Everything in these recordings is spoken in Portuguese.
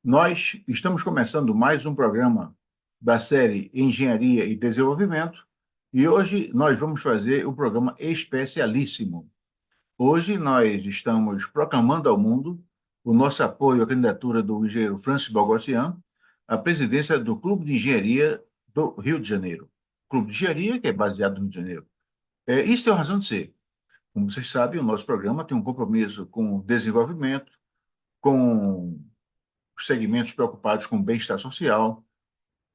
Nós estamos começando mais um programa da série Engenharia e Desenvolvimento e hoje nós vamos fazer um programa especialíssimo. Hoje nós estamos proclamando ao mundo o nosso apoio à candidatura do engenheiro Francis Bogossian à presidência do Clube de Engenharia do Rio de Janeiro. Clube de Engenharia que é baseado no Rio de Janeiro. Isso tem uma razão de ser. Como vocês sabem, o nosso programa tem um compromisso com o desenvolvimento, com os segmentos preocupados com o bem-estar social,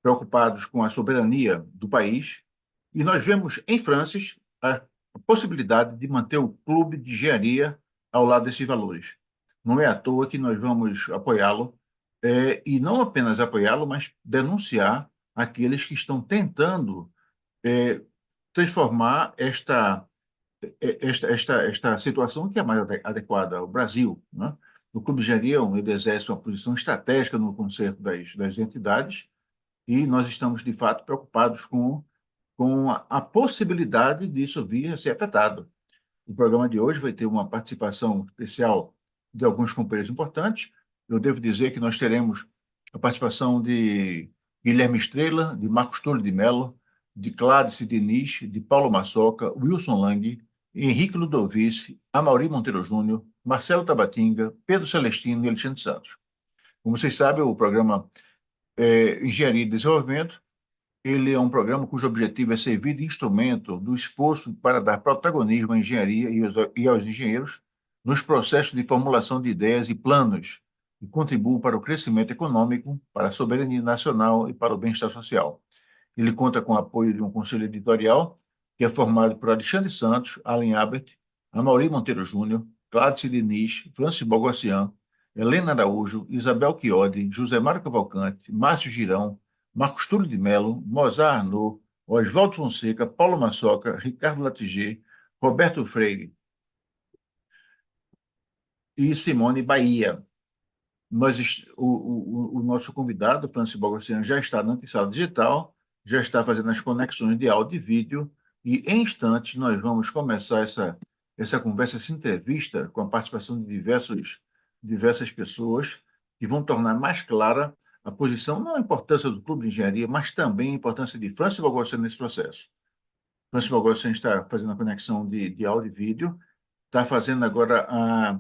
preocupados com a soberania do país, e nós vemos em Francis a possibilidade de manter o clube de engenharia ao lado desses valores. Não é à toa que nós vamos apoiá-lo, e não apenas apoiá-lo, mas denunciar aqueles que estão tentando é, transformar esta situação que é a mais adequada ao Brasil, né? O Clube de Engenharia, ele exerce uma posição estratégica no concerto das entidades e nós estamos, de fato, preocupados com a possibilidade disso vir a ser afetado. O programa de hoje vai ter uma participação especial de alguns companheiros importantes. Eu devo dizer que nós teremos a participação de Guilherme Estrela, de Marcos Túlio de Mello, de Cládice Diniz, de Paulo Massoca, Wilson Lang, Henrique Ludovici, Amaury Monteiro Júnior, Marcelo Tabatinga, Pedro Celestino e Alexandre Santos. Como vocês sabem, o programa Engenharia e Desenvolvimento, ele é um programa cujo objetivo é servir de instrumento do esforço para dar protagonismo à engenharia e aos engenheiros nos processos de formulação de ideias e planos que contribuam para o crescimento econômico, para a soberania nacional e para o bem-estar social. Ele conta com o apoio de um conselho editorial que é formado por Alexandre Santos, Alan Abert, Amaury Monteiro Júnior, Cláudio Diniz, Francis Bogossian, Helena Araújo, Isabel Chiodi, José Mário Cavalcante, Márcio Girão, Marcos Túlio de Mello, Mozart Arnaud, Oswaldo Fonseca, Paulo Massoca, Ricardo Latiger, Roberto Freire e Simone Bahia. O nosso convidado, Francis Bogossian, já está na antessala digital, já está fazendo as conexões de áudio e vídeo, e em instantes nós vamos começar essa conversa, essa entrevista, com a participação de diversas pessoas, que vão tornar mais clara a posição, não a importância do Clube de Engenharia, mas também a importância de Francis Bogossian nesse processo. Francis Bogossian está fazendo a conexão de áudio e vídeo, está fazendo agora a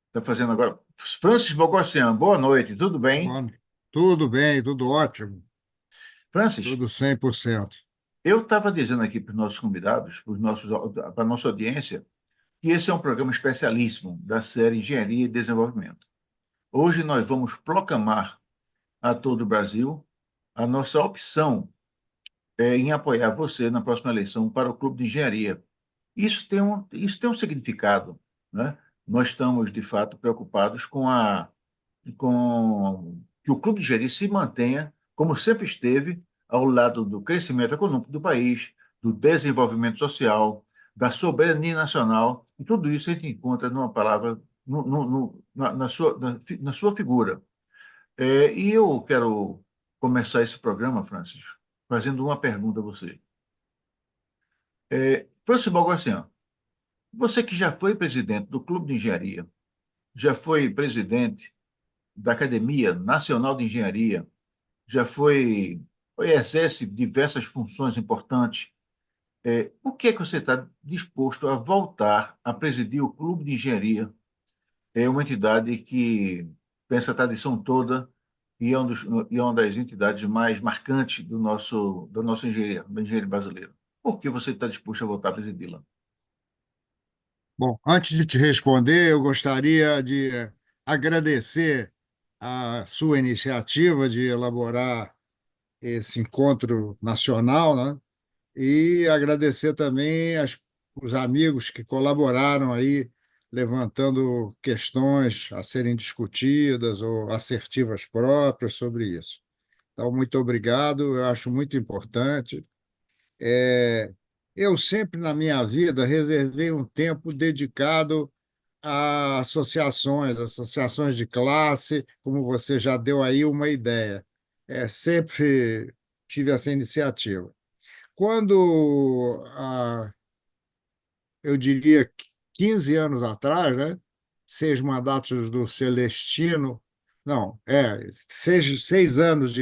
Está fazendo agora. Francis Bogossian, boa noite, tudo bem? Bom, tudo bem, tudo ótimo, Francis, tudo 100%. eu estava dizendo aqui para os nossos convidados, para a nossa audiência, que esse é um programa especialíssimo da série Engenharia e Desenvolvimento. Hoje nós vamos proclamar a todo o Brasil a nossa opção em apoiar você na próxima eleição para o Clube de Engenharia. Isso tem um significado, né? Nós estamos, de fato, preocupados com que o Clube de Engenharia se mantenha, como sempre esteve, ao lado do crescimento econômico do país, do desenvolvimento social, da soberania nacional, e tudo isso a gente encontra numa palavra, na sua figura. E eu quero começar esse programa, Francis, fazendo uma pergunta a você. Francis Bogossian, você que já foi presidente do Clube de Engenharia, já foi presidente da Academia Nacional de Engenharia, já exerce diversas funções importantes. O que é que você está disposto a voltar a presidir o Clube de Engenharia? É uma entidade que tem essa tradição toda e é uma das entidades mais marcantes da nossa engenharia, da engenharia brasileira. Por que você está disposto a voltar a presidi-la? Bom, antes de te responder, eu gostaria de agradecer a sua iniciativa de elaborar esse encontro nacional, né? E agradecer também os amigos que colaboraram aí levantando questões a serem discutidas ou assertivas próprias sobre isso. Então, muito obrigado, eu acho muito importante. É, eu sempre na minha vida reservei um tempo dedicado a associações de classe, como você já deu aí uma ideia. Sempre tive essa iniciativa. Quando, eu diria, 15 anos atrás, né, 6 mandatos do Celestino, não, 6 anos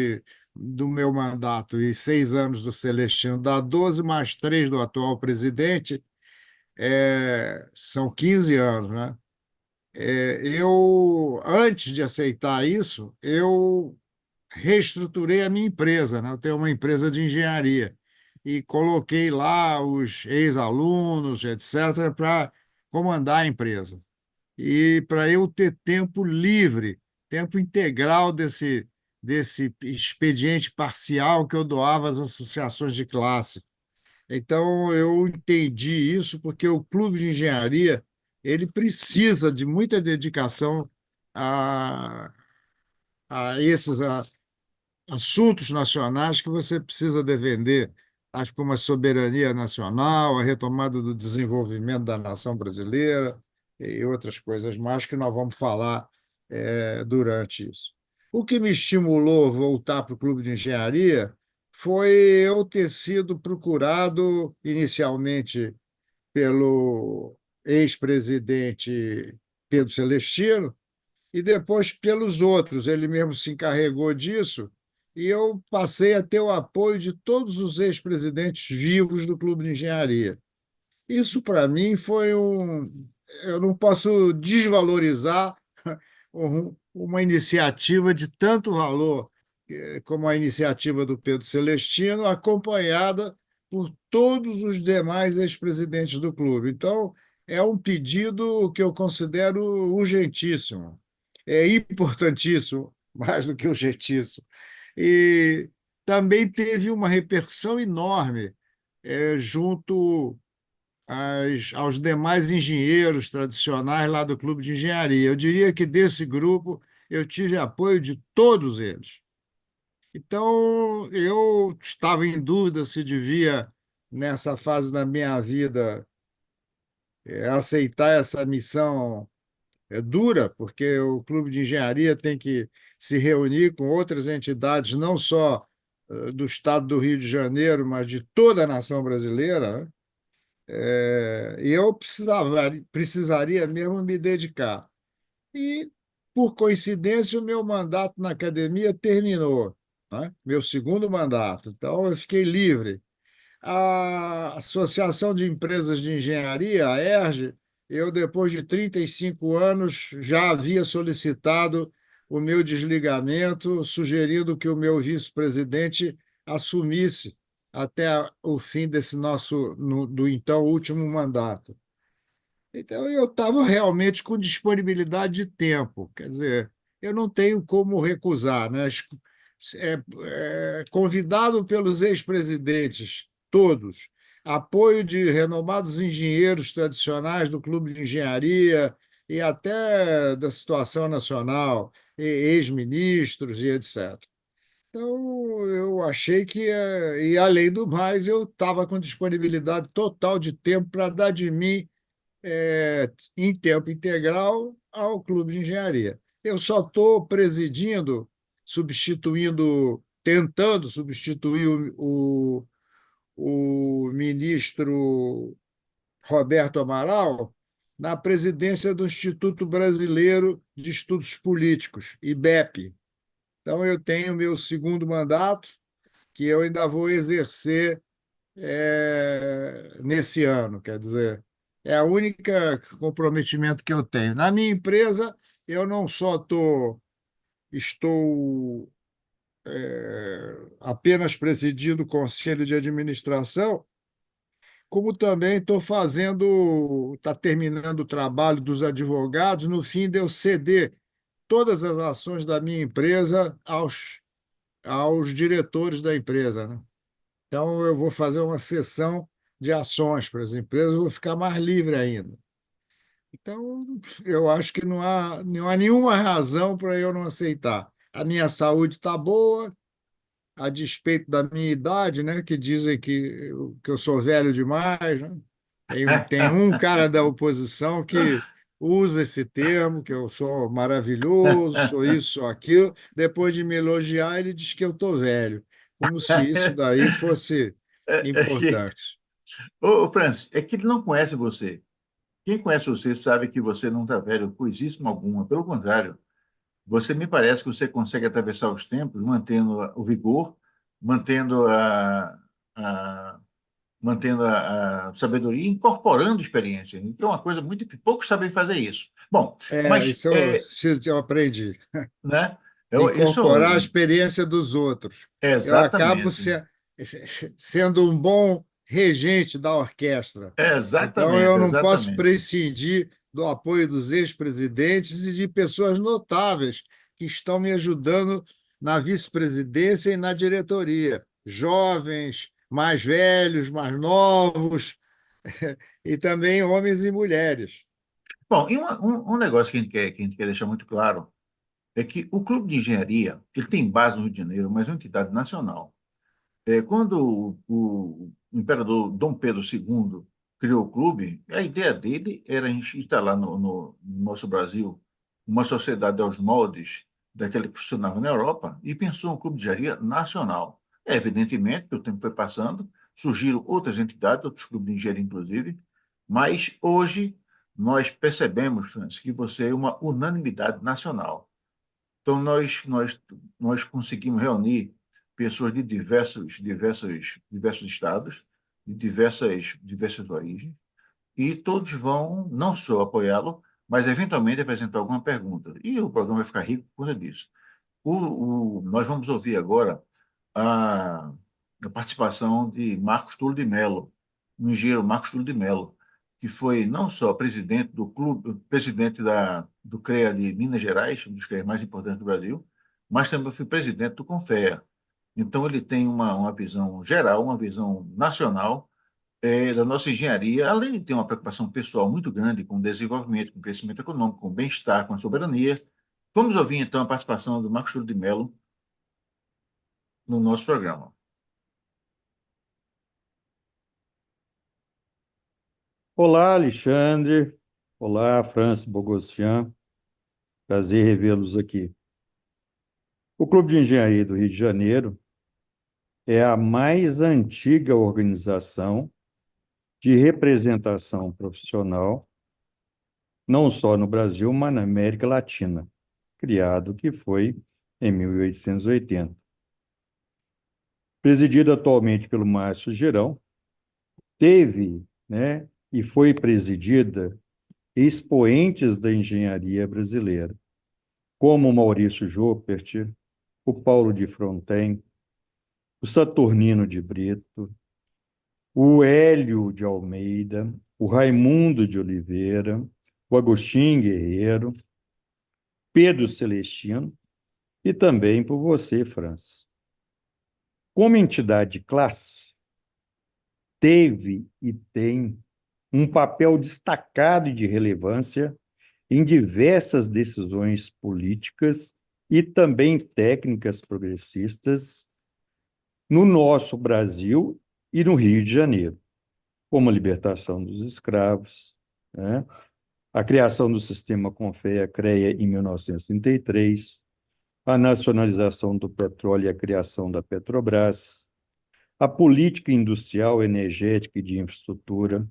do meu mandato e 6 anos do Celestino, dá 12 mais 3 do atual presidente, são 15 anos, né? Antes de aceitar isso, eu reestruturei a minha empresa, né? Eu tenho uma empresa de engenharia e coloquei lá os ex-alunos, etc., para comandar a empresa. E para eu ter tempo livre, tempo integral desse expediente parcial que eu doava às associações de classe. Então, eu entendi isso porque o clube de engenharia ele precisa de muita dedicação a, a esses assuntos nacionais que você precisa defender, tais como a soberania nacional, a retomada do desenvolvimento da nação brasileira e outras coisas mais que nós vamos falar durante isso. O que me estimulou a voltar para o clube de engenharia foi eu ter sido procurado inicialmente pelo ex-presidente Pedro Celestino, e depois pelos outros. Ele mesmo se encarregou disso, e eu passei a ter o apoio de todos os ex-presidentes vivos do Clube de Engenharia. Isso, para mim, foi um. Eu não posso desvalorizar uma iniciativa de tanto valor como a iniciativa do Pedro Celestino, acompanhada por todos os demais ex-presidentes do clube. Então, é um pedido que eu considero urgentíssimo, é importantíssimo, mais do que urgentíssimo. E também teve uma repercussão enorme junto aos demais engenheiros tradicionais lá do Clube de Engenharia. Eu diria que desse grupo eu tive apoio de todos eles. Então, eu estava em dúvida se devia, nessa fase da minha vida, aceitar essa missão dura, porque o Clube de Engenharia tem que se reunir com outras entidades, não só do estado do Rio de Janeiro, mas de toda a nação brasileira, né? E eu precisaria mesmo me dedicar. E, por coincidência, o meu mandato na academia terminou, né? Meu segundo mandato. Então, eu fiquei livre. A Associação de Empresas de Engenharia, a ERJ, eu, depois de 35 anos, já havia solicitado o meu desligamento, sugerindo que o meu vice-presidente assumisse até o fim desse do então último mandato. Então, eu estava realmente com disponibilidade de tempo, quer dizer, eu não tenho como recusar, né? Convidado pelos ex-presidentes, todos, apoio de renomados engenheiros tradicionais do Clube de Engenharia e até da situação nacional, ex-ministros e etc. Então, eu achei que, e além do mais, eu estava com disponibilidade total de tempo para dar de mim em tempo integral ao Clube de Engenharia. Eu só estou presidindo, tentando substituir o ministro Roberto Amaral na presidência do Instituto Brasileiro de Estudos Políticos, IBEP. Então, eu tenho meu segundo mandato, que eu ainda vou exercer nesse ano, quer dizer, é o único comprometimento que eu tenho. Na minha empresa, eu não só estou apenas presidindo o conselho de administração, como também estou está terminando o trabalho dos advogados, no fim de eu ceder todas as ações da minha empresa aos diretores da empresa, né? Então, eu vou fazer uma cessão de ações para as empresas, eu vou ficar mais livre ainda. Então, eu acho que não há nenhuma razão para eu não aceitar. A minha saúde está boa, a despeito da minha idade, né, que dizem que eu sou velho demais, né? Tem um cara da oposição que usa esse termo, que eu sou maravilhoso, sou isso, sou aquilo. Depois de me elogiar, ele diz que eu estou velho, como se isso daí fosse importante. Ô, Francis, é que ele não conhece você. Quem conhece você sabe que você não está velho coisíssima alguma. Pelo contrário, você me parece que você consegue atravessar os tempos mantendo o vigor, mantendo a, a sabedoria, e incorporando experiência. Então, é uma coisa muito difícil. Poucos sabem fazer isso. Bom, mas, Isso eu aprendi. né? Isso Incorporar a experiência dos outros. Eu acabo exatamente, sendo um bom regente da orquestra. Então, eu exatamente, não posso exatamente. prescindir do apoio dos ex-presidentes e de pessoas notáveis que estão me ajudando na vice-presidência e na diretoria. Jovens, mais velhos, mais novos, e também homens e mulheres. Bom, e um negócio que a gente quer deixar muito claro é que o Clube de Engenharia, ele tem base no Rio de Janeiro, mas é uma entidade nacional. Quando o imperador Dom Pedro II criou o clube, a ideia dele era instalar no nosso Brasil uma sociedade aos moldes daquela que funcionava na Europa e pensou um clube de engenharia nacional. Evidentemente que o tempo foi passando, surgiram outras entidades, outros clubes de engenharia, inclusive, mas hoje nós percebemos, Francis, que você é uma unanimidade nacional. Então, nós conseguimos reunir pessoas de diversos estados, de diversas origens, e todos vão não só apoiá-lo, mas eventualmente apresentar alguma pergunta. E o programa vai ficar rico por conta disso. Nós vamos ouvir agora a, a participação de Marcos Túlio de Mello, o engenheiro Marcos Túlio de Mello, que foi não só presidente do clube, presidente do CREA de Minas Gerais, um dos CREAs mais importantes do Brasil, mas também foi presidente do CONFEA. Então, ele tem uma visão geral, uma visão nacional da nossa engenharia, além de ter uma preocupação pessoal muito grande com o desenvolvimento, com o crescimento econômico, com o bem-estar, com a soberania. Vamos ouvir, então, a participação do Marcos Túlio de Mello no nosso programa. Olá, Alexandre. Olá, Francis Bogossian. Prazer revê-los aqui. O Clube de Engenharia do Rio de Janeiro é a mais antiga organização de representação profissional, não só no Brasil, mas na América Latina, criado que foi em 1880. Presidido atualmente pelo Márcio Girão, teve, né, e foi presidida expoentes da engenharia brasileira, como o Maurício Joppert, o Paulo de Fronten, o Saturnino de Brito, o Hélio de Almeida, o Raimundo de Oliveira, o Agostinho Guerreiro, Pedro Celestino e também por você, França. Como entidade de classe, teve e tem um papel destacado e de relevância em diversas decisões políticas e também técnicas progressistas no nosso Brasil e no Rio de Janeiro, como a libertação dos escravos, né? A criação do sistema Confea-CREA em 1933, a nacionalização do petróleo e a criação da Petrobras, a política industrial, energética e de infraestrutura,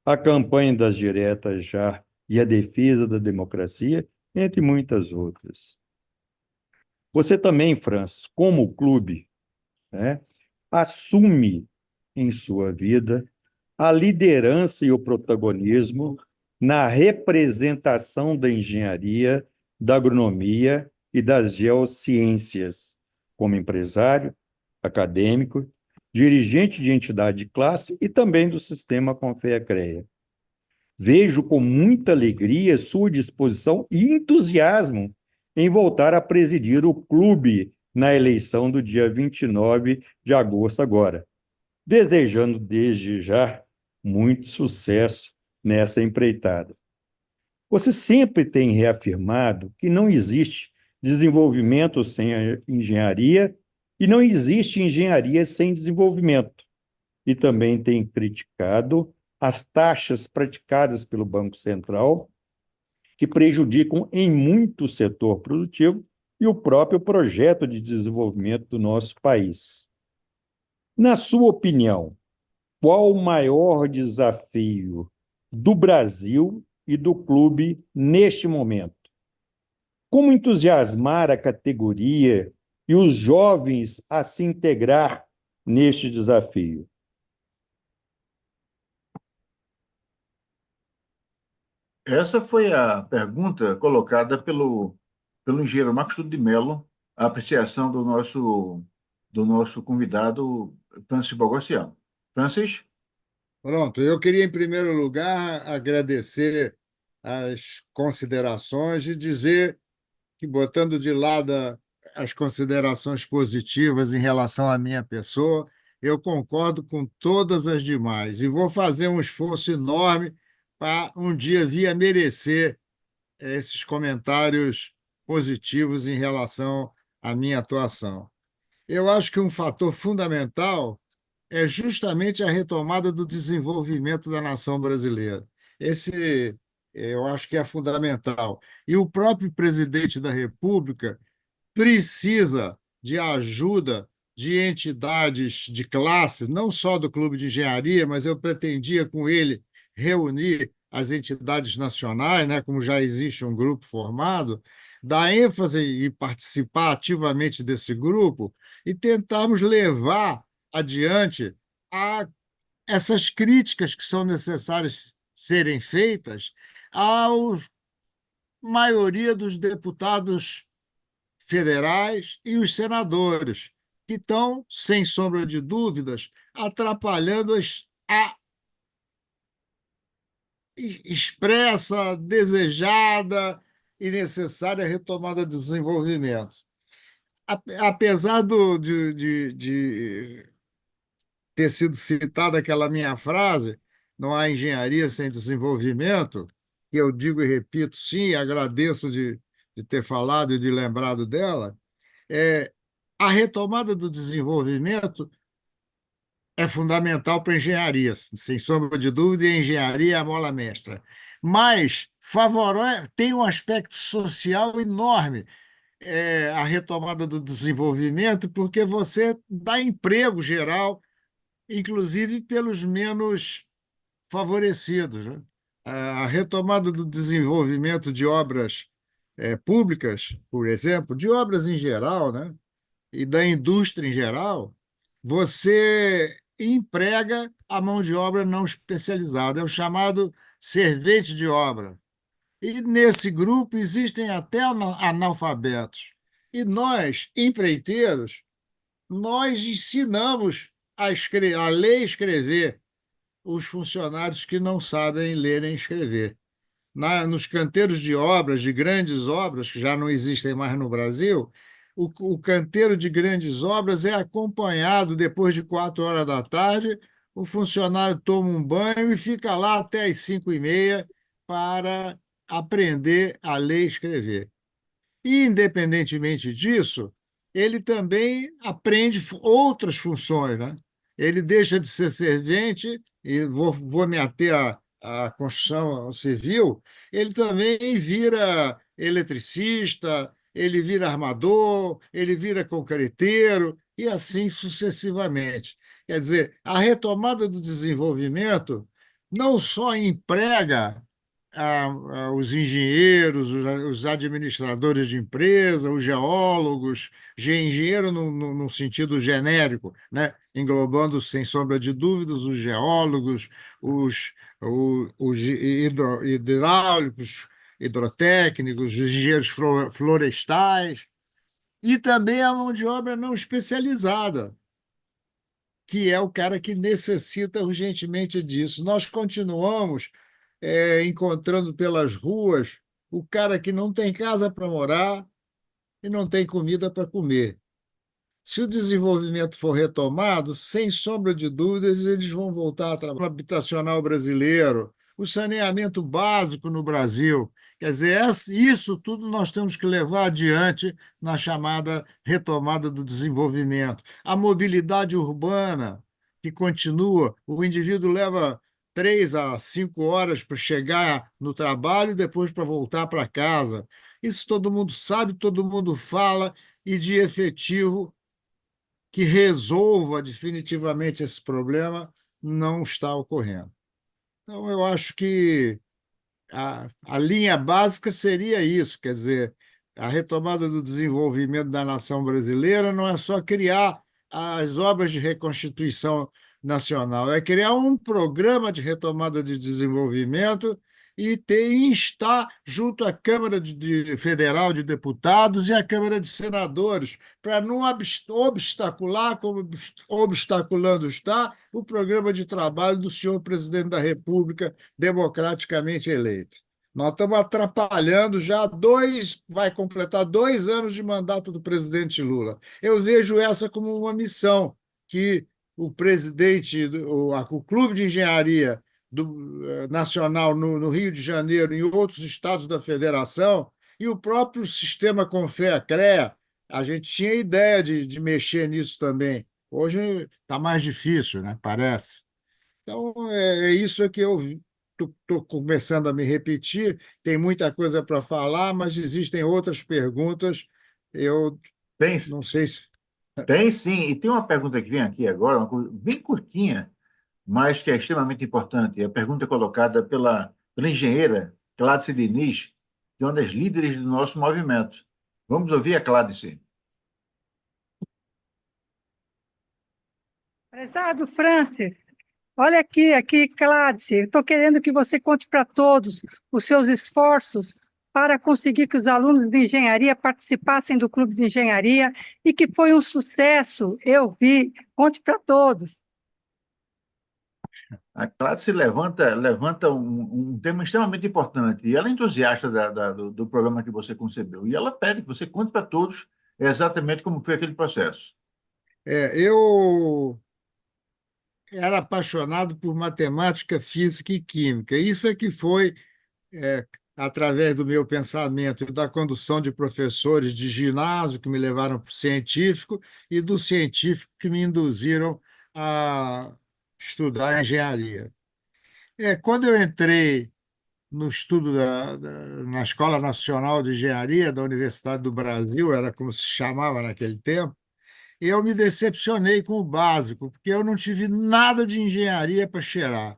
a campanha das diretas já e a defesa da democracia, entre muitas outras. Você também, Francis, como clube, né, assume em sua vida a liderança e o protagonismo na representação da engenharia, da agronomia e das geociências, como empresário, acadêmico, dirigente de entidade de classe e também do sistema Confea-CREA. Vejo com muita alegria sua disposição e entusiasmo em voltar a presidir o clube na eleição do dia 29 de agosto agora, desejando desde já muito sucesso nessa empreitada. Você sempre tem reafirmado que não existe desenvolvimento sem a engenharia e não existe engenharia sem desenvolvimento. E também tem criticado as taxas praticadas pelo Banco Central, que prejudicam em muito o setor produtivo e o próprio projeto de desenvolvimento do nosso país. Na sua opinião, qual o maior desafio do Brasil e do clube neste momento? Como entusiasmar a categoria e os jovens a se integrar neste desafio? Essa foi a pergunta colocada pelo engenheiro Marcos Tudo de Mello, a apreciação do nosso convidado, Francis Bogossian. Francis? Pronto, eu queria, em primeiro lugar, agradecer as considerações e dizer que, botando de lado as considerações positivas em relação à minha pessoa, eu concordo com todas as demais e vou fazer um esforço enorme para um dia vir a merecer esses comentários positivos em relação à minha atuação. Eu acho que um fator fundamental é justamente a retomada do desenvolvimento da nação brasileira. Esse, eu acho que é fundamental. E o próprio presidente da República precisa de ajuda de entidades de classe, não só do Clube de Engenharia, mas eu pretendia com ele reunir as entidades nacionais, né, como já existe um grupo formado, dar ênfase e participar ativamente desse grupo e tentarmos levar adiante a essas críticas que são necessárias serem feitas à maioria dos deputados federais e os senadores, que estão, sem sombra de dúvidas, atrapalhando a expressa, desejada e necessária retomada do desenvolvimento. Apesar de ter sido citada aquela minha frase, não há engenharia sem desenvolvimento, que eu digo e repito, sim, agradeço de ter falado e de lembrado dela, a retomada do desenvolvimento é fundamental para a engenharia, sem sombra de dúvida, e a engenharia é a mola mestra. Mas tem um aspecto social enorme, a retomada do desenvolvimento, porque você dá emprego geral, inclusive pelos menos favorecidos, né? A retomada do desenvolvimento de obras públicas, por exemplo, de obras em geral, né? E da indústria em geral, você emprega a mão de obra não especializada, é o chamado servente de obra. E nesse grupo existem até analfabetos. E nós, empreiteiros, nós ensinamos a ler e escrever os funcionários que não sabem ler nem escrever. Nos canteiros de obras, de grandes obras, que já não existem mais no Brasil, o canteiro de grandes obras é acompanhado depois de 4 horas da tarde, o funcionário toma um banho e fica lá até as 5h30 para aprender a ler e escrever. E, independentemente disso, ele também aprende outras funções, né? Ele deixa de ser servente, e vou me ater à construção civil, ele também vira eletricista, ele vira armador, ele vira concreteiro, e assim sucessivamente. Quer dizer, a retomada do desenvolvimento não só emprega os engenheiros, os administradores de empresa, os geólogos, engenheiro no sentido genérico, né? Englobando, sem sombra de dúvidas, os geólogos, os hidráulicos, hidrotécnicos, os engenheiros florestais, e também a mão de obra não especializada, que é o cara que necessita urgentemente disso. Nós continuamos encontrando pelas ruas o cara que não tem casa para morar e não tem comida para comer. Se o desenvolvimento for retomado, sem sombra de dúvidas, eles vão voltar a trabalhar no habitacional brasileiro, o saneamento básico no Brasil. Quer dizer, isso tudo nós temos que levar adiante na chamada retomada do desenvolvimento. A mobilidade urbana, que continua, o indivíduo leva 3 a 5 horas para chegar no trabalho e depois para voltar para casa. Isso todo mundo sabe, todo mundo fala, e de efetivo que resolva definitivamente esse problema não está ocorrendo. Então, eu acho que a linha básica seria isso, quer dizer, a retomada do desenvolvimento da nação brasileira não é só criar as obras de reconstituição nacional, é criar um programa de retomada de desenvolvimento e instar junto à Câmara Federal de Deputados e à Câmara de Senadores, para não obstacular, como obstaculando está, o programa de trabalho do senhor presidente da República democraticamente eleito. Nós estamos atrapalhando já vai completar 2 anos de mandato do presidente Lula. Eu vejo essa como uma missão que o presidente, o Clube de Engenharia Nacional no Rio de Janeiro e em outros estados da federação, e o próprio sistema Confea-CREA, a gente tinha ideia de mexer nisso também. Hoje está mais difícil, né? Parece. Então, é isso que eu estou começando a me repetir. Tem muita coisa para falar, mas existem outras perguntas. Eu Tem, não sei se. tem sim, e tem uma pergunta que vem aqui agora, uma coisa bem curtinha, mas que é extremamente importante. A pergunta é colocada pela engenheira Cláudice Diniz, que é uma das líderes do nosso movimento. Vamos ouvir a Cláudice. Prezado Francis, olha aqui, Cláudice, estou querendo que você conte para todos os seus esforços para conseguir que os alunos de engenharia participassem do clube de engenharia e que foi um sucesso, eu vi. Conte para todos. A Cláudice levanta um tema extremamente importante, e ela é entusiasta do programa que você concebeu, e ela pede que você conte para todos exatamente como foi aquele processo. Eu era apaixonado por matemática, física e química. Isso é que foi, através do meu pensamento e da condução de professores de ginásio que me levaram para o científico e do científico que me induziram a estudar engenharia. Quando eu entrei no estudo na Escola Nacional de Engenharia da Universidade do Brasil, era como se chamava naquele tempo, eu me decepcionei com o básico, porque eu não tive nada de engenharia para cheirar.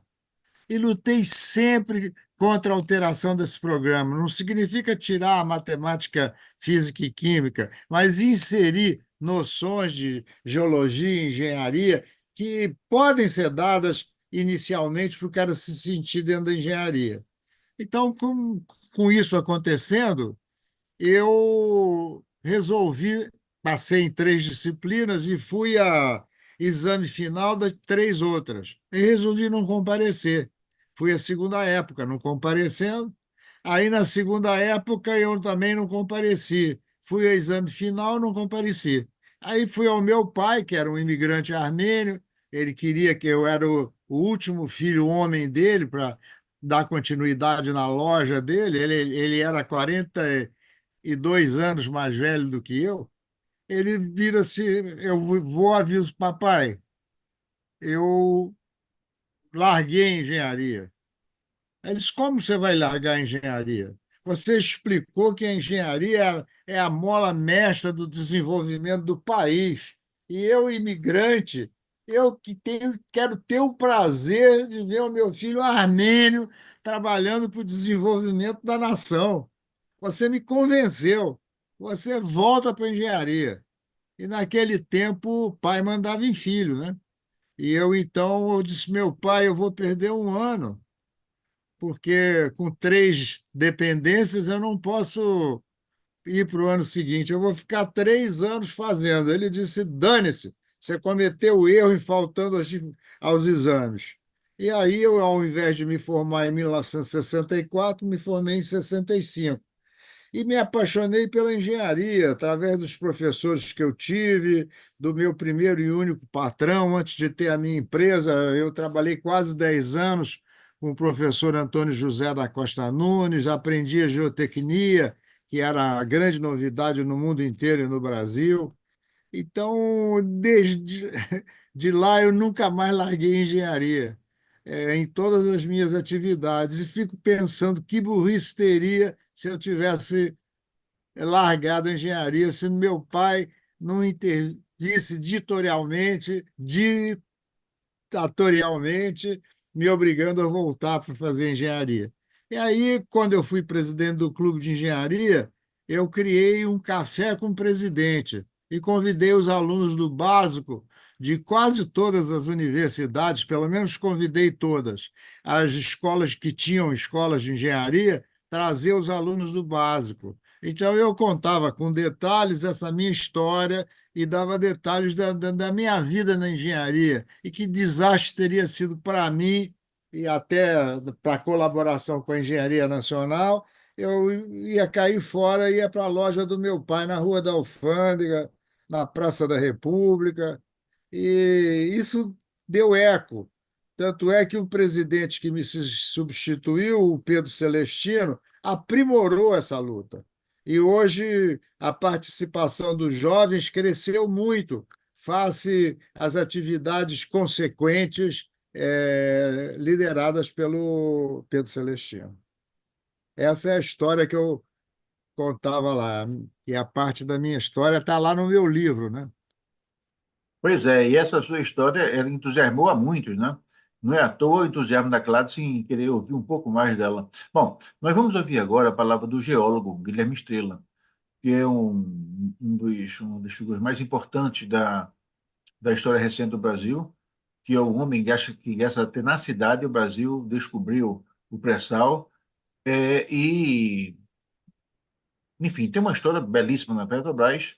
E lutei sempre contra a alteração desse programa. Não significa tirar a matemática, física e química, mas inserir noções de geologia e engenharia que podem ser dadas inicialmente para o cara se sentir dentro da engenharia. Então, com isso acontecendo, eu resolvi, passei em 3 disciplinas e fui a exame final das 3 outras. E resolvi não comparecer. Fui a segunda época, não comparecendo. Aí, na segunda época, eu também não compareci. Fui ao exame final, não compareci. Aí fui ao meu pai, que era um imigrante armênio. Ele queria que eu era o último filho homem dele para dar continuidade na loja dele. Ele era 42 anos mais velho do que eu. Ele vira-se, eu vou aviso papai, eu larguei a engenharia. Ele disse, como você vai largar a engenharia? Você explicou que a engenharia é a mola mestra do desenvolvimento do país. E eu, imigrante, quero ter o prazer de ver o meu filho armênio trabalhando para o desenvolvimento da nação. Você me convenceu. Você volta para a engenharia. E naquele tempo o pai mandava em filho, né? E eu disse, meu pai, eu vou perder um ano, porque com 3 dependências eu não posso ir para o ano seguinte, eu vou ficar 3 anos fazendo. Ele disse, dane-se, você cometeu erro em faltando aos exames. E aí eu, ao invés de me formar em 1964, me formei em 65 e me apaixonei pela engenharia, através dos professores que eu tive, do meu primeiro e único patrão. Antes de ter a minha empresa, eu trabalhei quase 10 anos com o professor Antônio José da Costa Nunes, aprendi a geotecnia, que era a grande novidade no mundo inteiro e no Brasil. Então, desde de lá, eu nunca mais larguei engenharia, em todas as minhas atividades, e fico pensando que burrice teria se eu tivesse largado a engenharia, se meu pai não intervisse ditatorialmente, me obrigando a voltar para fazer engenharia. E aí, quando eu fui presidente do clube de engenharia, eu criei um café com o presidente e convidei os alunos do básico de quase todas as universidades, pelo menos convidei todas, as escolas que tinham escolas de engenharia, trazer os alunos do básico. Então, eu contava com detalhes essa minha história e dava detalhes da minha vida na engenharia e que desastre teria sido para mim e até para a colaboração com a Engenharia Nacional. Eu ia cair fora, ia para a loja do meu pai na Rua da Alfândega, na Praça da República, e isso deu eco. Tanto é que o presidente que me substituiu, o Pedro Celestino, aprimorou essa luta. E hoje a participação dos jovens cresceu muito, face às atividades consequentes lideradas pelo Pedro Celestino. Essa é a história que eu contava lá. E a parte da minha história está lá no meu livro, né? Pois é, e essa sua história, ela entusiasmou a muitos, né? Não é à toa o entusiasmo da Gladys em querer ouvir um pouco mais dela. Bom, nós vamos ouvir agora a palavra do geólogo Guilherme Estrela, que é um dos figuras mais importantes da história recente do Brasil, que é o homem que acha que essa tenacidade o Brasil descobriu o pré-sal, e, enfim, tem uma história belíssima na Petrobras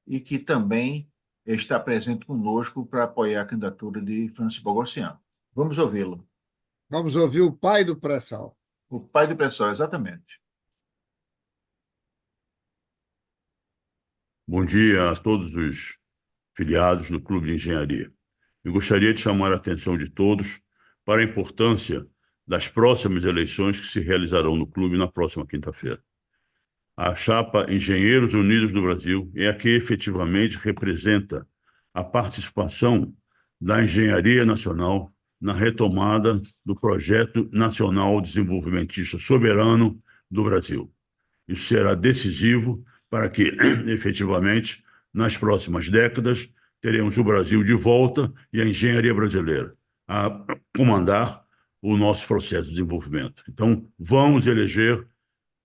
e que também está presente conosco para apoiar a candidatura de Francis Bogosian. Vamos ouvi-lo. Vamos ouvir o pai do pré-sal. O pai do pré-sal, exatamente. Bom dia a todos os filiados do Clube de Engenharia. Eu gostaria de chamar a atenção de todos para a importância das próximas eleições que se realizarão no clube na próxima quinta-feira. A chapa Engenheiros Unidos do Brasil é a que efetivamente representa a participação da engenharia nacional na retomada do Projeto Nacional Desenvolvimentista Soberano do Brasil. Isso será decisivo para que, efetivamente, nas próximas décadas, teremos o Brasil de volta e a engenharia brasileira a comandar o nosso processo de desenvolvimento. Então, vamos eleger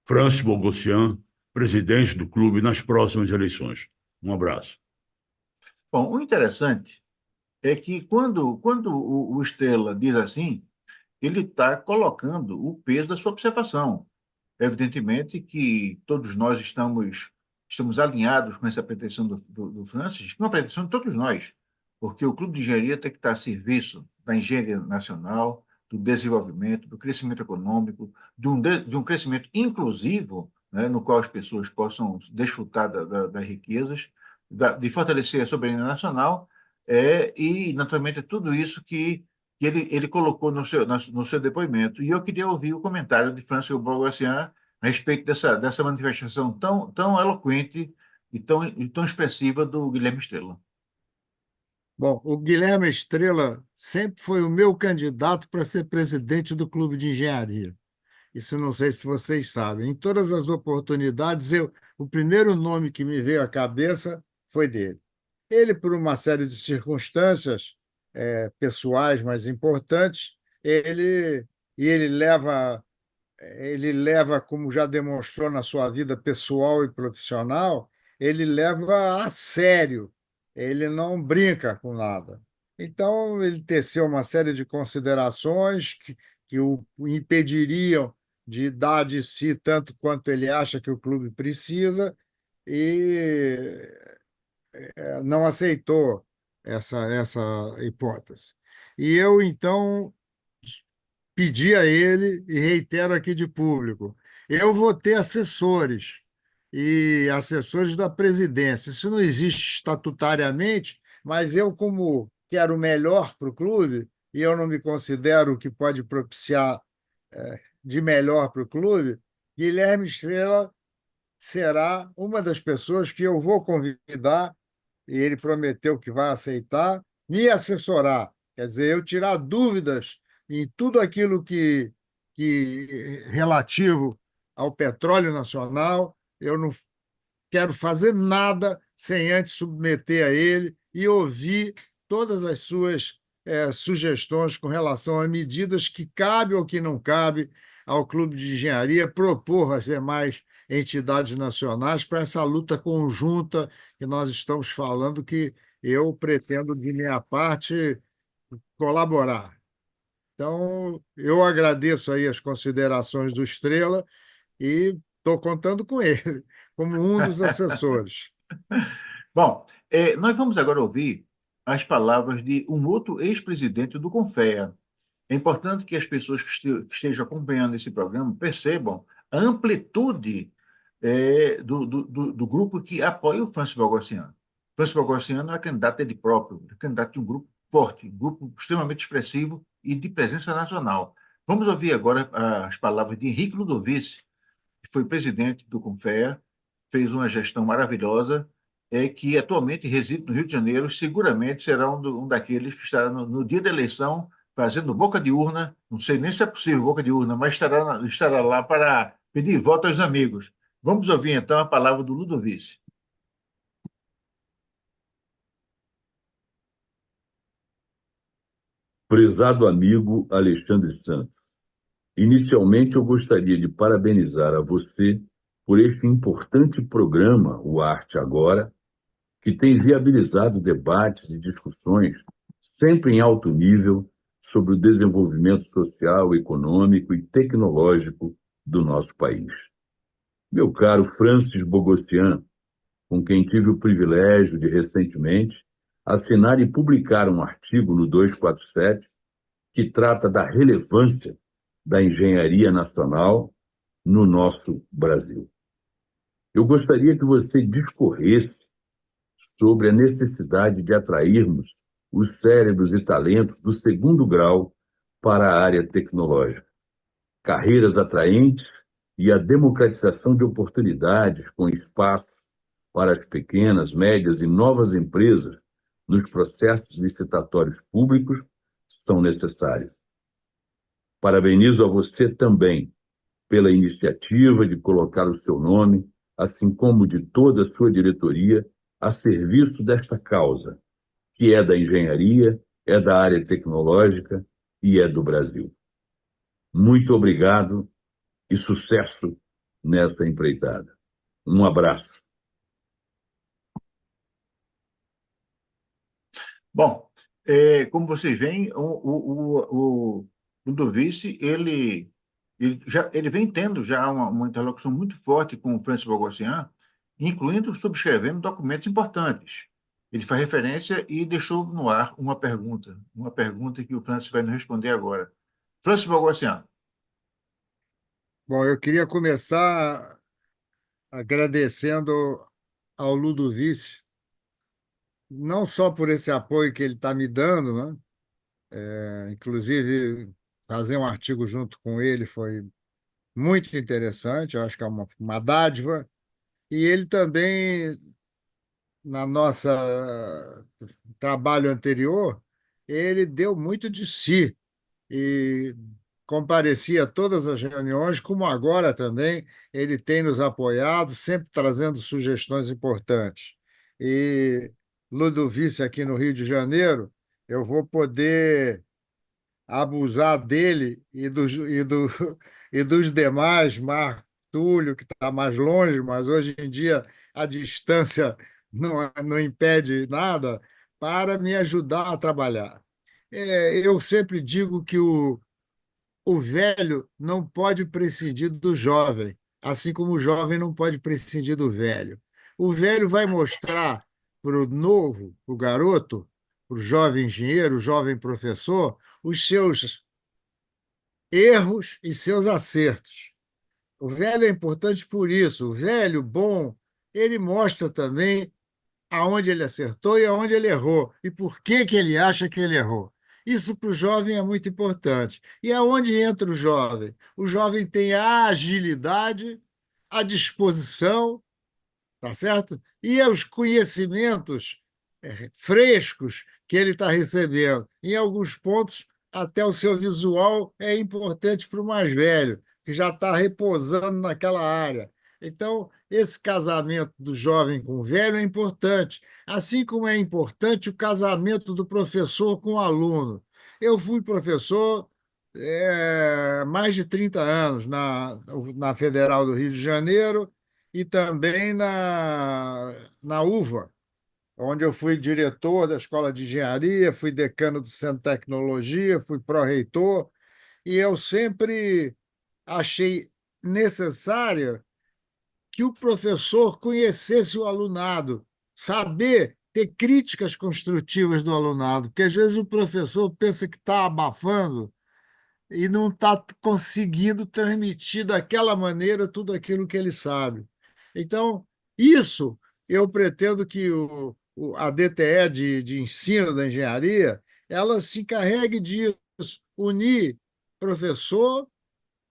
Francis Bogosian presidente do clube nas próximas eleições. Um abraço. Bom, o interessante é que quando o Estrela diz assim, ele está colocando o peso da sua observação. Evidentemente que todos nós estamos alinhados com essa pretensão do Francis, que é uma pretensão de todos nós, porque o Clube de Engenharia tem que estar a serviço da engenharia nacional, do desenvolvimento, do crescimento econômico, de um crescimento inclusivo, né, no qual as pessoas possam desfrutar das riquezas, de fortalecer a soberania nacional, e, naturalmente, é tudo isso que ele colocou no seu depoimento. E eu queria ouvir o comentário de Francis Bogosian a respeito dessa manifestação tão eloquente e tão expressiva do Guilherme Estrela. Bom, o Guilherme Estrela sempre foi o meu candidato para ser presidente do Clube de Engenharia. Isso não sei se vocês sabem. Em todas as oportunidades, o primeiro nome que me veio à cabeça foi dele. Ele, por uma série de circunstâncias pessoais mais importantes, ele leva, como já demonstrou na sua vida pessoal e profissional, ele leva a sério, ele não brinca com nada. Então, ele teceu uma série de considerações que o impediriam de dar de si tanto quanto ele acha que o clube precisa e não aceitou essa hipótese. E eu, então, pedi a ele, e reitero aqui de público, eu vou ter assessores, e assessores da presidência. Isso não existe estatutariamente, mas eu, como quero o melhor para o clube, e eu não me considero o que pode propiciar de melhor para o clube, Guilherme Estrela será uma das pessoas que eu vou convidar, e ele prometeu que vai aceitar, me assessorar. Quer dizer, eu tirar dúvidas em tudo aquilo que relativo ao petróleo nacional. Eu não quero fazer nada sem antes submeter a ele e ouvir todas as suas sugestões com relação a medidas que cabe ou que não cabe ao Clube de Engenharia propor às demais entidades nacionais para essa luta conjunta que nós estamos falando, que eu pretendo, de minha parte, colaborar. Então, eu agradeço aí as considerações do Estrela e estou contando com ele como um dos assessores. Bom, nós vamos agora ouvir as palavras de um outro ex-presidente do Confea. É importante que as pessoas que estejam acompanhando esse programa percebam a amplitude do grupo que apoia o Francis Bogossian. Francis Bogossian não é candidato ele próprio, é candidato de um grupo forte, um grupo extremamente expressivo e de presença nacional. Vamos ouvir agora as palavras de Henrique Ludovici, que foi presidente do Confea, fez uma gestão maravilhosa, que atualmente reside no Rio de Janeiro, seguramente será um daqueles que estará no dia da eleição fazendo boca de urna, não sei nem se é possível boca de urna, mas estará lá para pedir voto aos amigos. Vamos ouvir então a palavra do Ludovici. Prezado amigo Alexandre Santos, inicialmente eu gostaria de parabenizar a você por este importante programa, o Arte Agora, que tem viabilizado debates e discussões sempre em alto nível sobre o desenvolvimento social, econômico e tecnológico do nosso país. Meu caro Francis Bogossian, com quem tive o privilégio de recentemente assinar e publicar um artigo no 247 que trata da relevância da engenharia nacional no nosso Brasil. Eu gostaria que você discorresse sobre a necessidade de atrairmos os cérebros e talentos do segundo grau para a área tecnológica, carreiras atraentes e a democratização de oportunidades com espaço para as pequenas, médias e novas empresas nos processos licitatórios públicos são necessários. Parabenizo a você também pela iniciativa de colocar o seu nome, assim como de toda a sua diretoria, a serviço desta causa, que é da engenharia, é da área tecnológica e é do Brasil. Muito obrigado e sucesso nessa empreitada. Um abraço. Bom, como vocês veem, o Ludovici, ele vem tendo já uma interlocução muito forte com o Francis Bogossian, incluindo subscrevendo documentos importantes. Ele faz referência e deixou no ar uma pergunta que o Francis vai nos responder agora. Francis Bogossian. Bom, eu queria começar agradecendo ao Ludovici, não só por esse apoio que ele está me dando, né? Inclusive, fazer um artigo junto com ele foi muito interessante, eu acho que é uma dádiva. E ele também, na nossa trabalho anterior, ele deu muito de si e comparecia a todas as reuniões, como agora também ele tem nos apoiado, sempre trazendo sugestões importantes. E Ludovici, aqui no Rio de Janeiro, eu vou poder abusar dele e dos demais, Marco Túlio, que está mais longe, mas hoje em dia a distância não impede nada, para me ajudar a trabalhar. Eu sempre digo que o velho não pode prescindir do jovem, assim como o jovem não pode prescindir do velho. O velho vai mostrar para o novo, para o garoto, para o jovem engenheiro, o jovem professor, os seus erros e seus acertos. O velho é importante por isso. O velho bom, ele mostra também aonde ele acertou e aonde ele errou, e por que ele acha que ele errou. Isso para o jovem é muito importante. E é onde entra o jovem? O jovem tem a agilidade, a disposição, tá certo? E os conhecimentos frescos que ele está recebendo. Em alguns pontos, até o seu visual é importante para o mais velho, que já está repousando naquela área. Então, esse casamento do jovem com o velho é importante, assim como é importante o casamento do professor com o aluno. Eu fui professor mais de 30 anos na Federal do Rio de Janeiro e também na UVA, onde eu fui diretor da Escola de Engenharia, fui decano do Centro de Tecnologia, fui pró-reitor, e eu sempre achei necessário que o professor conhecesse o alunado, saber ter críticas construtivas do alunado, porque às vezes o professor pensa que está abafando e não está conseguindo transmitir daquela maneira tudo aquilo que ele sabe. Então, isso eu pretendo que a DTE de ensino da engenharia ela se encarregue disso, unir professor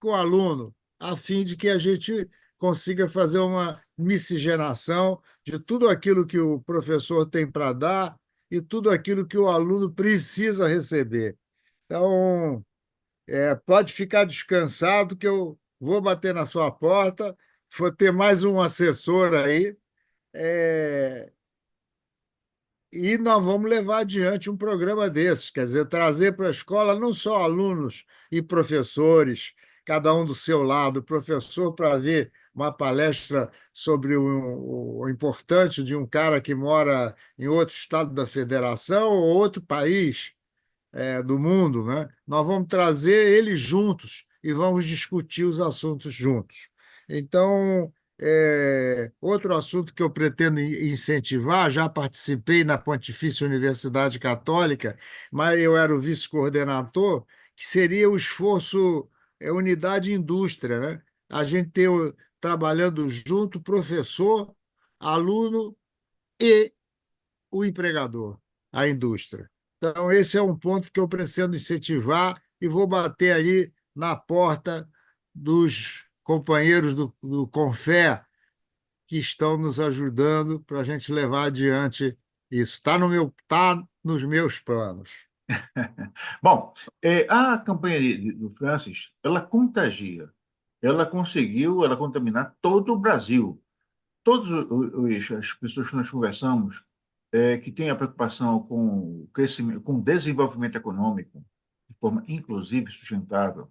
com aluno, a fim de que a gente consiga fazer uma miscigenação de tudo aquilo que o professor tem para dar e tudo aquilo que o aluno precisa receber. Então, pode ficar descansado que eu vou bater na sua porta, vou ter mais um assessor aí, é, e nós vamos levar adiante um programa desses, quer dizer, trazer para a escola não só alunos e professores, cada um do seu lado, o professor para ver uma palestra sobre o importante de um cara que mora em outro estado da federação ou outro país do mundo, né? Nós vamos trazer eles juntos e vamos discutir os assuntos juntos. Então, outro assunto que eu pretendo incentivar, já participei na Pontifícia Universidade Católica, mas eu era o vice-coordenador, que seria o esforço, unidade e indústria, né? A gente ter trabalhando junto professor, aluno e o empregador, a indústria. Então, esse é um ponto que eu pretendo incentivar e vou bater aí na porta dos companheiros do Confé que estão nos ajudando para a gente levar adiante isso. Tá nos meus planos. Bom, a campanha do Francis, ela contagia. Ela conseguiu, ela contaminar todo o Brasil. Todas as pessoas que nós conversamos que têm a preocupação com o crescimento, com o desenvolvimento econômico, de forma inclusiva e sustentável,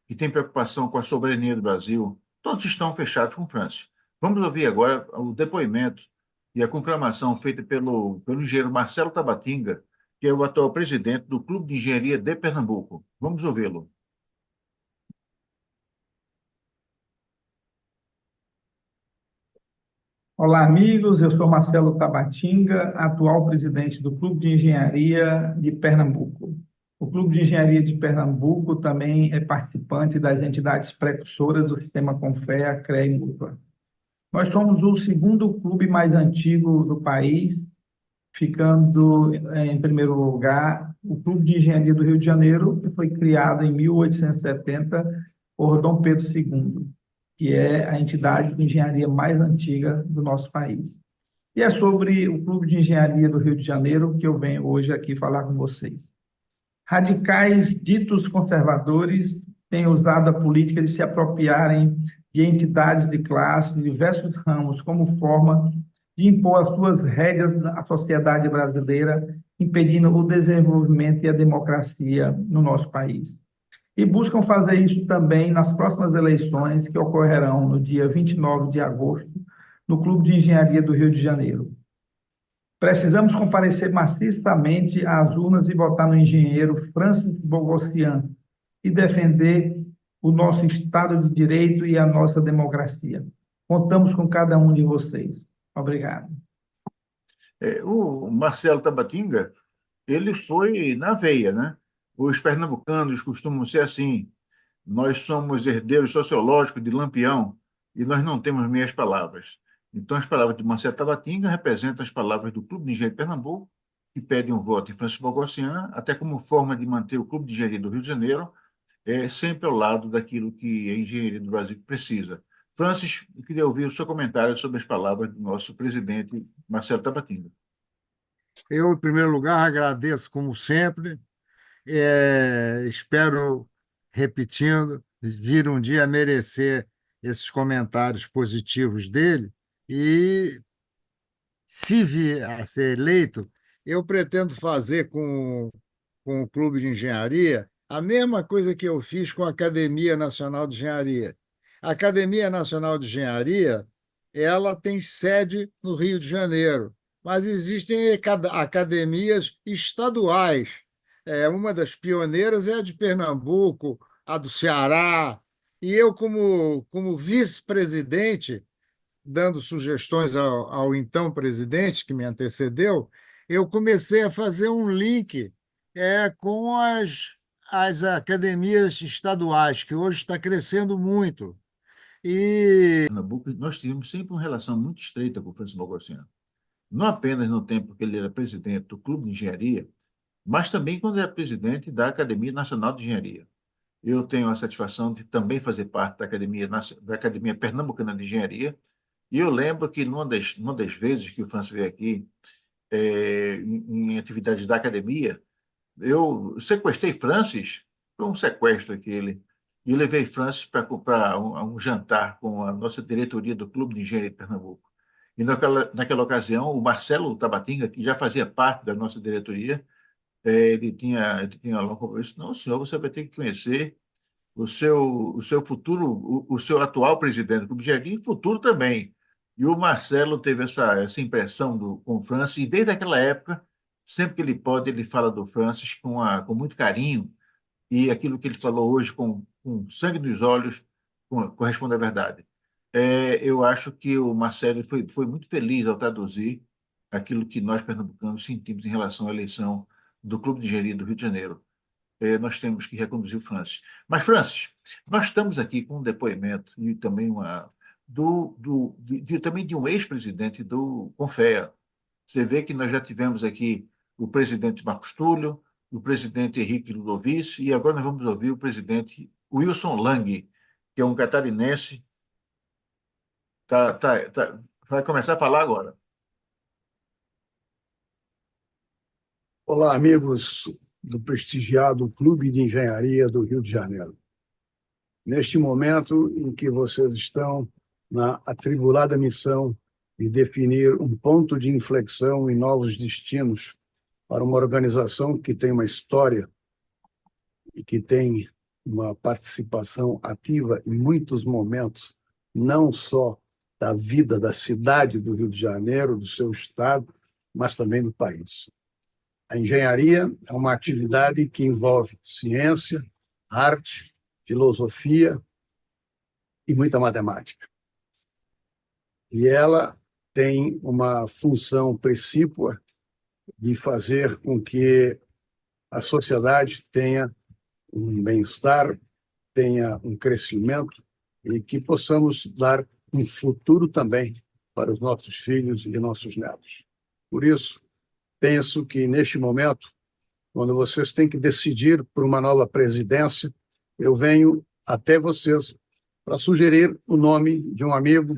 que têm preocupação com a soberania do Brasil, todos estão fechados com França. Vamos ouvir agora o depoimento e a conclamação feita pelo engenheiro Marcelo Tabatinga, que é o atual presidente do Clube de Engenharia de Pernambuco. Vamos ouvi-lo. Olá, amigos. Eu sou Marcelo Tabatinga, atual presidente do Clube de Engenharia de Pernambuco. O Clube de Engenharia de Pernambuco também é participante das entidades precursoras do Sistema Confea, CREA e Mútua. Nós somos o segundo clube mais antigo do país, ficando em primeiro lugar o Clube de Engenharia do Rio de Janeiro, que foi criado em 1870 por Dom Pedro II, que é a entidade de engenharia mais antiga do nosso país. E é sobre o Clube de Engenharia do Rio de Janeiro que eu venho hoje aqui falar com vocês. Radicais ditos conservadores têm usado a política de se apropriarem de entidades de classe de diversos ramos como forma de impor as suas rédeas à sociedade brasileira, impedindo o desenvolvimento e a democracia no nosso país. E buscam fazer isso também nas próximas eleições que ocorrerão no dia 29 de agosto, no Clube de Engenharia do Rio de Janeiro. Precisamos comparecer maciçamente às urnas e votar no engenheiro Francis Bogossian e defender o nosso Estado de Direito e a nossa democracia. Contamos com cada um de vocês. Obrigado. O Marcelo Tabatinga, ele foi na veia, né? Os pernambucanos costumam ser assim. Nós somos herdeiros sociológicos de Lampião e nós não temos meias palavras. Então, as palavras de Marcelo Tabatinga representam as palavras do Clube de Engenharia de Pernambuco que pede um voto em Francis Bogossian, até como forma de manter o Clube de Engenharia do Rio de Janeiro sempre ao lado daquilo que a engenharia do Brasil precisa. Francis, eu queria ouvir o seu comentário sobre as palavras do nosso presidente, Marcelo Tabatinga. Eu, em primeiro lugar, agradeço, como sempre. Espero, repetindo, vir um dia a merecer esses comentários positivos dele. E, se vir a ser eleito, eu pretendo fazer com o Clube de Engenharia a mesma coisa que eu fiz com a Academia Nacional de Engenharia. A Academia Nacional de Engenharia, ela tem sede no Rio de Janeiro, mas existem academias estaduais. Uma das pioneiras é a de Pernambuco, a do Ceará, e eu, como vice-presidente, dando sugestões ao então presidente que me antecedeu, eu comecei a fazer um link com as academias estaduais, que hoje está crescendo muito. E Pernambuco, nós tivemos sempre uma relação muito estreita com o Francis Bogossian. Não apenas no tempo que ele era presidente do Clube de Engenharia, mas também quando era presidente da Academia Nacional de Engenharia. Eu tenho a satisfação de também fazer parte da Academia Pernambucana de Engenharia, e eu lembro que numa das vezes que o Francis veio aqui, em atividades da academia, eu sequestrei Francis, foi um sequestro aquele, e levei Francis para um jantar com a nossa diretoria do Clube de Engenharia de Pernambuco. E naquela ocasião, o Marcelo Tabatinga, que já fazia parte da nossa diretoria, ele tinha logo disse: não, senhor, você vai ter que conhecer o seu futuro, o seu atual presidente do Clube de Engenharia e futuro também. E o Marcelo teve essa impressão com o Francis, e desde aquela época, sempre que ele pode, ele fala do Francis com muito carinho, e aquilo que ele falou hoje com sangue nos olhos corresponde à verdade. Eu acho que o Marcelo foi muito feliz ao traduzir aquilo que nós, pernambucanos, sentimos em relação à eleição do Clube de Engenharia do Rio de Janeiro. Nós temos que reconduzir o Francis. Mas, Francis, nós estamos aqui com um depoimento e também também de um ex-presidente do Confea. Você vê que nós já tivemos aqui o presidente Marcos Túlio, o presidente Henrique Ludovici, e agora nós vamos ouvir o presidente Wilson Lang, que é um catarinense. Vai começar a falar agora. Olá, amigos do prestigiado Clube de Engenharia do Rio de Janeiro. Neste momento em que vocês estão na atribulada missão de definir um ponto de inflexão e novos destinos para uma organização que tem uma história e que tem uma participação ativa em muitos momentos, não só da vida da cidade do Rio de Janeiro, do seu estado, mas também do país. A engenharia é uma atividade que envolve ciência, arte, filosofia e muita matemática. E ela tem uma função precípua de fazer com que a sociedade tenha um bem-estar, tenha um crescimento e que possamos dar um futuro também para os nossos filhos e nossos netos. Por isso, penso que, neste momento, quando vocês têm que decidir por uma nova presidência, eu venho até vocês para sugerir o nome de um amigo,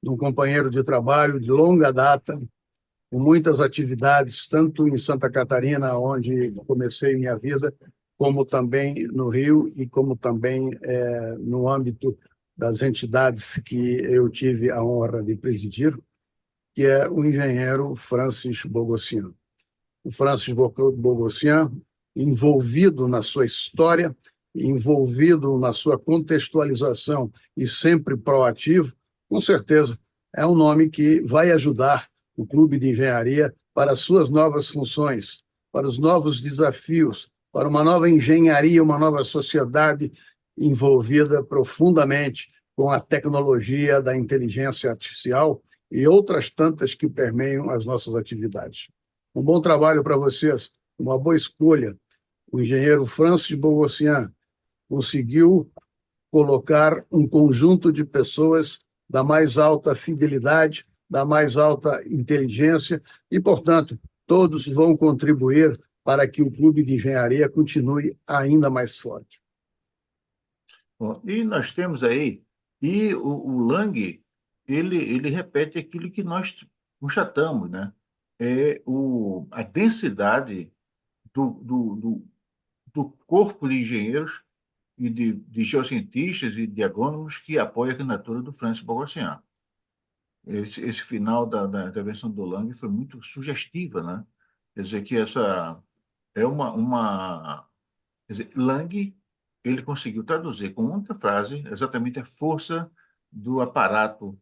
de um companheiro de trabalho de longa data, com muitas atividades, tanto em Santa Catarina, onde comecei minha vida, como também no Rio e como também no âmbito das entidades que eu tive a honra de presidir, que é o engenheiro Francis Bogossian. O Francis Bogossian, envolvido na sua história, envolvido na sua contextualização e sempre proativo, com certeza é um nome que vai ajudar o Clube de Engenharia para as suas novas funções, para os novos desafios, para uma nova engenharia, uma nova sociedade envolvida profundamente com a tecnologia da inteligência artificial e outras tantas que permeiam as nossas atividades. Um bom trabalho para vocês, uma boa escolha. O engenheiro Francis Bogossian conseguiu colocar um conjunto de pessoas da mais alta fidelidade, da mais alta inteligência e, portanto, todos vão contribuir para que o Clube de Engenharia continue ainda mais forte. Bom, e nós temos aí, e o Lang, ele repete aquilo que nós constatamos, né? A densidade do corpo de engenheiros e de geocientistas e de agrônomos que apoia a candidatura do Francis Bogossian. Esse final da intervenção do Lang foi muito sugestiva, né? Quer dizer que essa é quer dizer, Lang, ele conseguiu traduzir com uma frase exatamente a força do aparato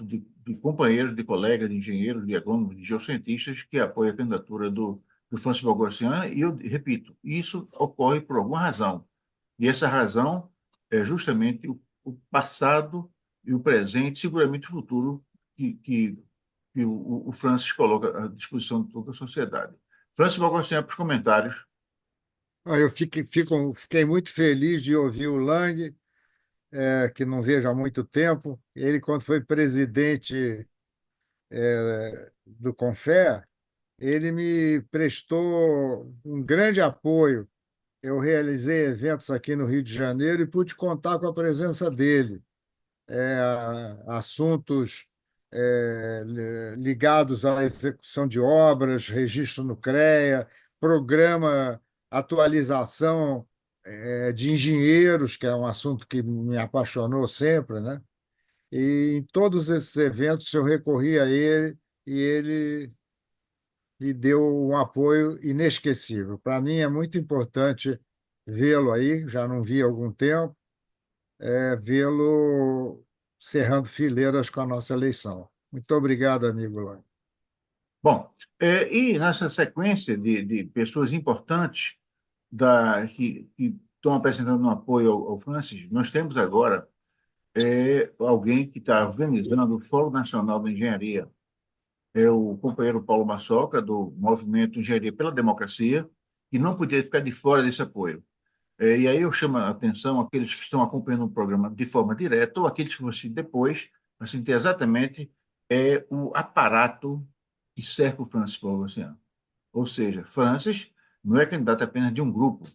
de companheiros, de colegas, de engenheiros, de agrônomos, de geocientistas que apoia a candidatura do Francis Bogossian, e eu repito, isso ocorre por alguma razão. E essa razão é justamente o passado e o presente, seguramente o futuro, que o Francis coloca à disposição de toda a sociedade. Francis Bogossian, para os comentários. Eu fiquei muito feliz de ouvir o Lang, que não vejo há muito tempo. Ele, quando foi presidente do Confer, ele me prestou um grande apoio. Eu realizei eventos aqui no Rio de Janeiro e pude contar com a presença dele. Assuntos ligados à execução de obras, registro no CREA, programa atualização de engenheiros, que é um assunto que me apaixonou sempre, né? E em todos esses eventos eu recorri a ele e ele me deu um apoio inesquecível. Para mim é muito importante vê-lo aí, já não vi há algum tempo, vê-lo cerrando fileiras com a nossa eleição. Muito obrigado, amigo Lang. Bom, e nessa sequência de pessoas importantes que estão apresentando um apoio ao Francis, nós temos agora alguém que está organizando o Fórum Nacional de Engenharia, é o companheiro Paulo Massoca, do Movimento Engenharia pela Democracia, e não podia ficar de fora desse apoio. E aí eu chamo a atenção aqueles que estão acompanhando o programa de forma direta ou aqueles que vão assistir depois, para sentir exatamente o aparato que cerca o Francis Bogossian. Ou seja, Francis não é candidato apenas de um grupo,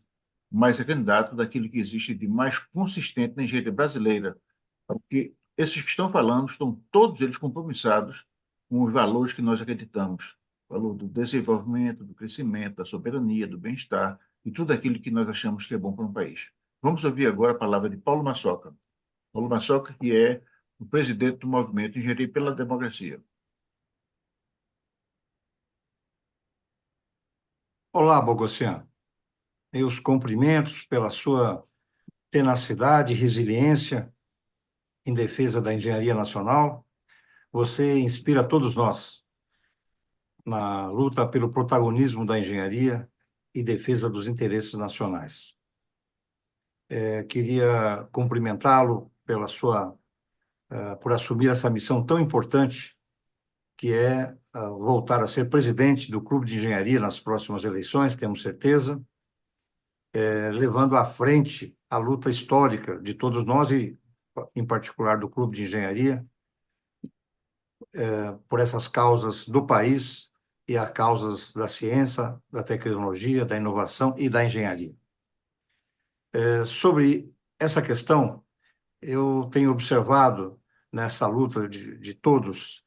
mas é candidato daquilo que existe de mais consistente na engenharia brasileira, porque esses que estão falando estão todos eles compromissados com os valores que nós acreditamos, o valor do desenvolvimento, do crescimento, da soberania, do bem-estar e tudo aquilo que nós achamos que é bom para um país. Vamos ouvir agora a palavra de Paulo Massoca. Paulo Massoca, que é o presidente do Movimento Engenharia pela Democracia. Olá, Bogossian. Meus cumprimentos pela sua tenacidade e resiliência em defesa da engenharia nacional. Você inspira todos nós na luta pelo protagonismo da engenharia e defesa dos interesses nacionais. Queria cumprimentá-lo por assumir essa missão tão importante, que é voltar a ser presidente do Clube de Engenharia nas próximas eleições, temos certeza, levando à frente a luta histórica de todos nós e, em particular, do Clube de Engenharia, por essas causas do país e as causas da ciência, da tecnologia, da inovação e da engenharia. Sobre essa questão, eu tenho observado nessa luta de todos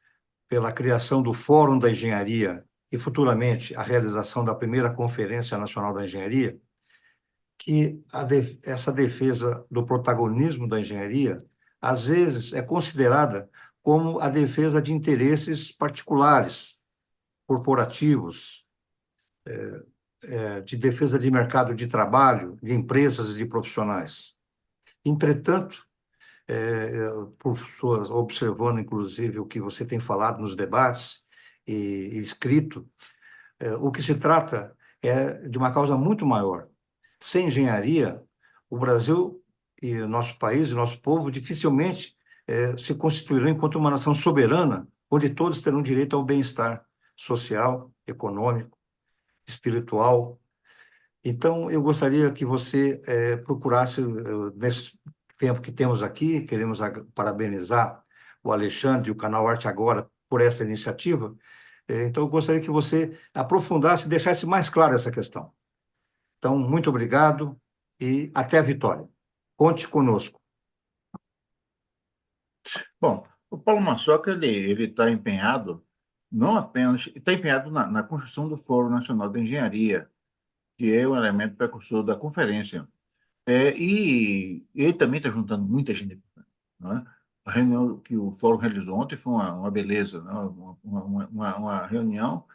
pela criação do Fórum da Engenharia e, futuramente, a realização da primeira Conferência Nacional da Engenharia, que essa defesa do protagonismo da engenharia, às vezes, é considerada como a defesa de interesses particulares, corporativos, de defesa de mercado de trabalho, de empresas e de profissionais. Entretanto, observando, inclusive, o que você tem falado nos debates e escrito, o que se trata é de uma causa muito maior. Sem engenharia, o Brasil e o nosso país e o nosso povo dificilmente se constituirão enquanto uma nação soberana, onde todos terão direito ao bem-estar social, econômico, espiritual. Então, eu gostaria que você procurasse, nesse tempo que temos aqui, queremos parabenizar o Alexandre e o canal Arte Agora por essa iniciativa, Então, eu gostaria que você aprofundasse e deixasse mais claro essa questão. Então, muito obrigado e até a vitória. Conte conosco. Bom, o Paulo Maçoca ele está empenhado, não apenas, está empenhado na construção do Fórum Nacional de Engenharia, que é um elemento precursor da conferência. E ele também está juntando muita gente, né? A reunião que o Fórum realizou ontem foi uma beleza, né? Uma reunião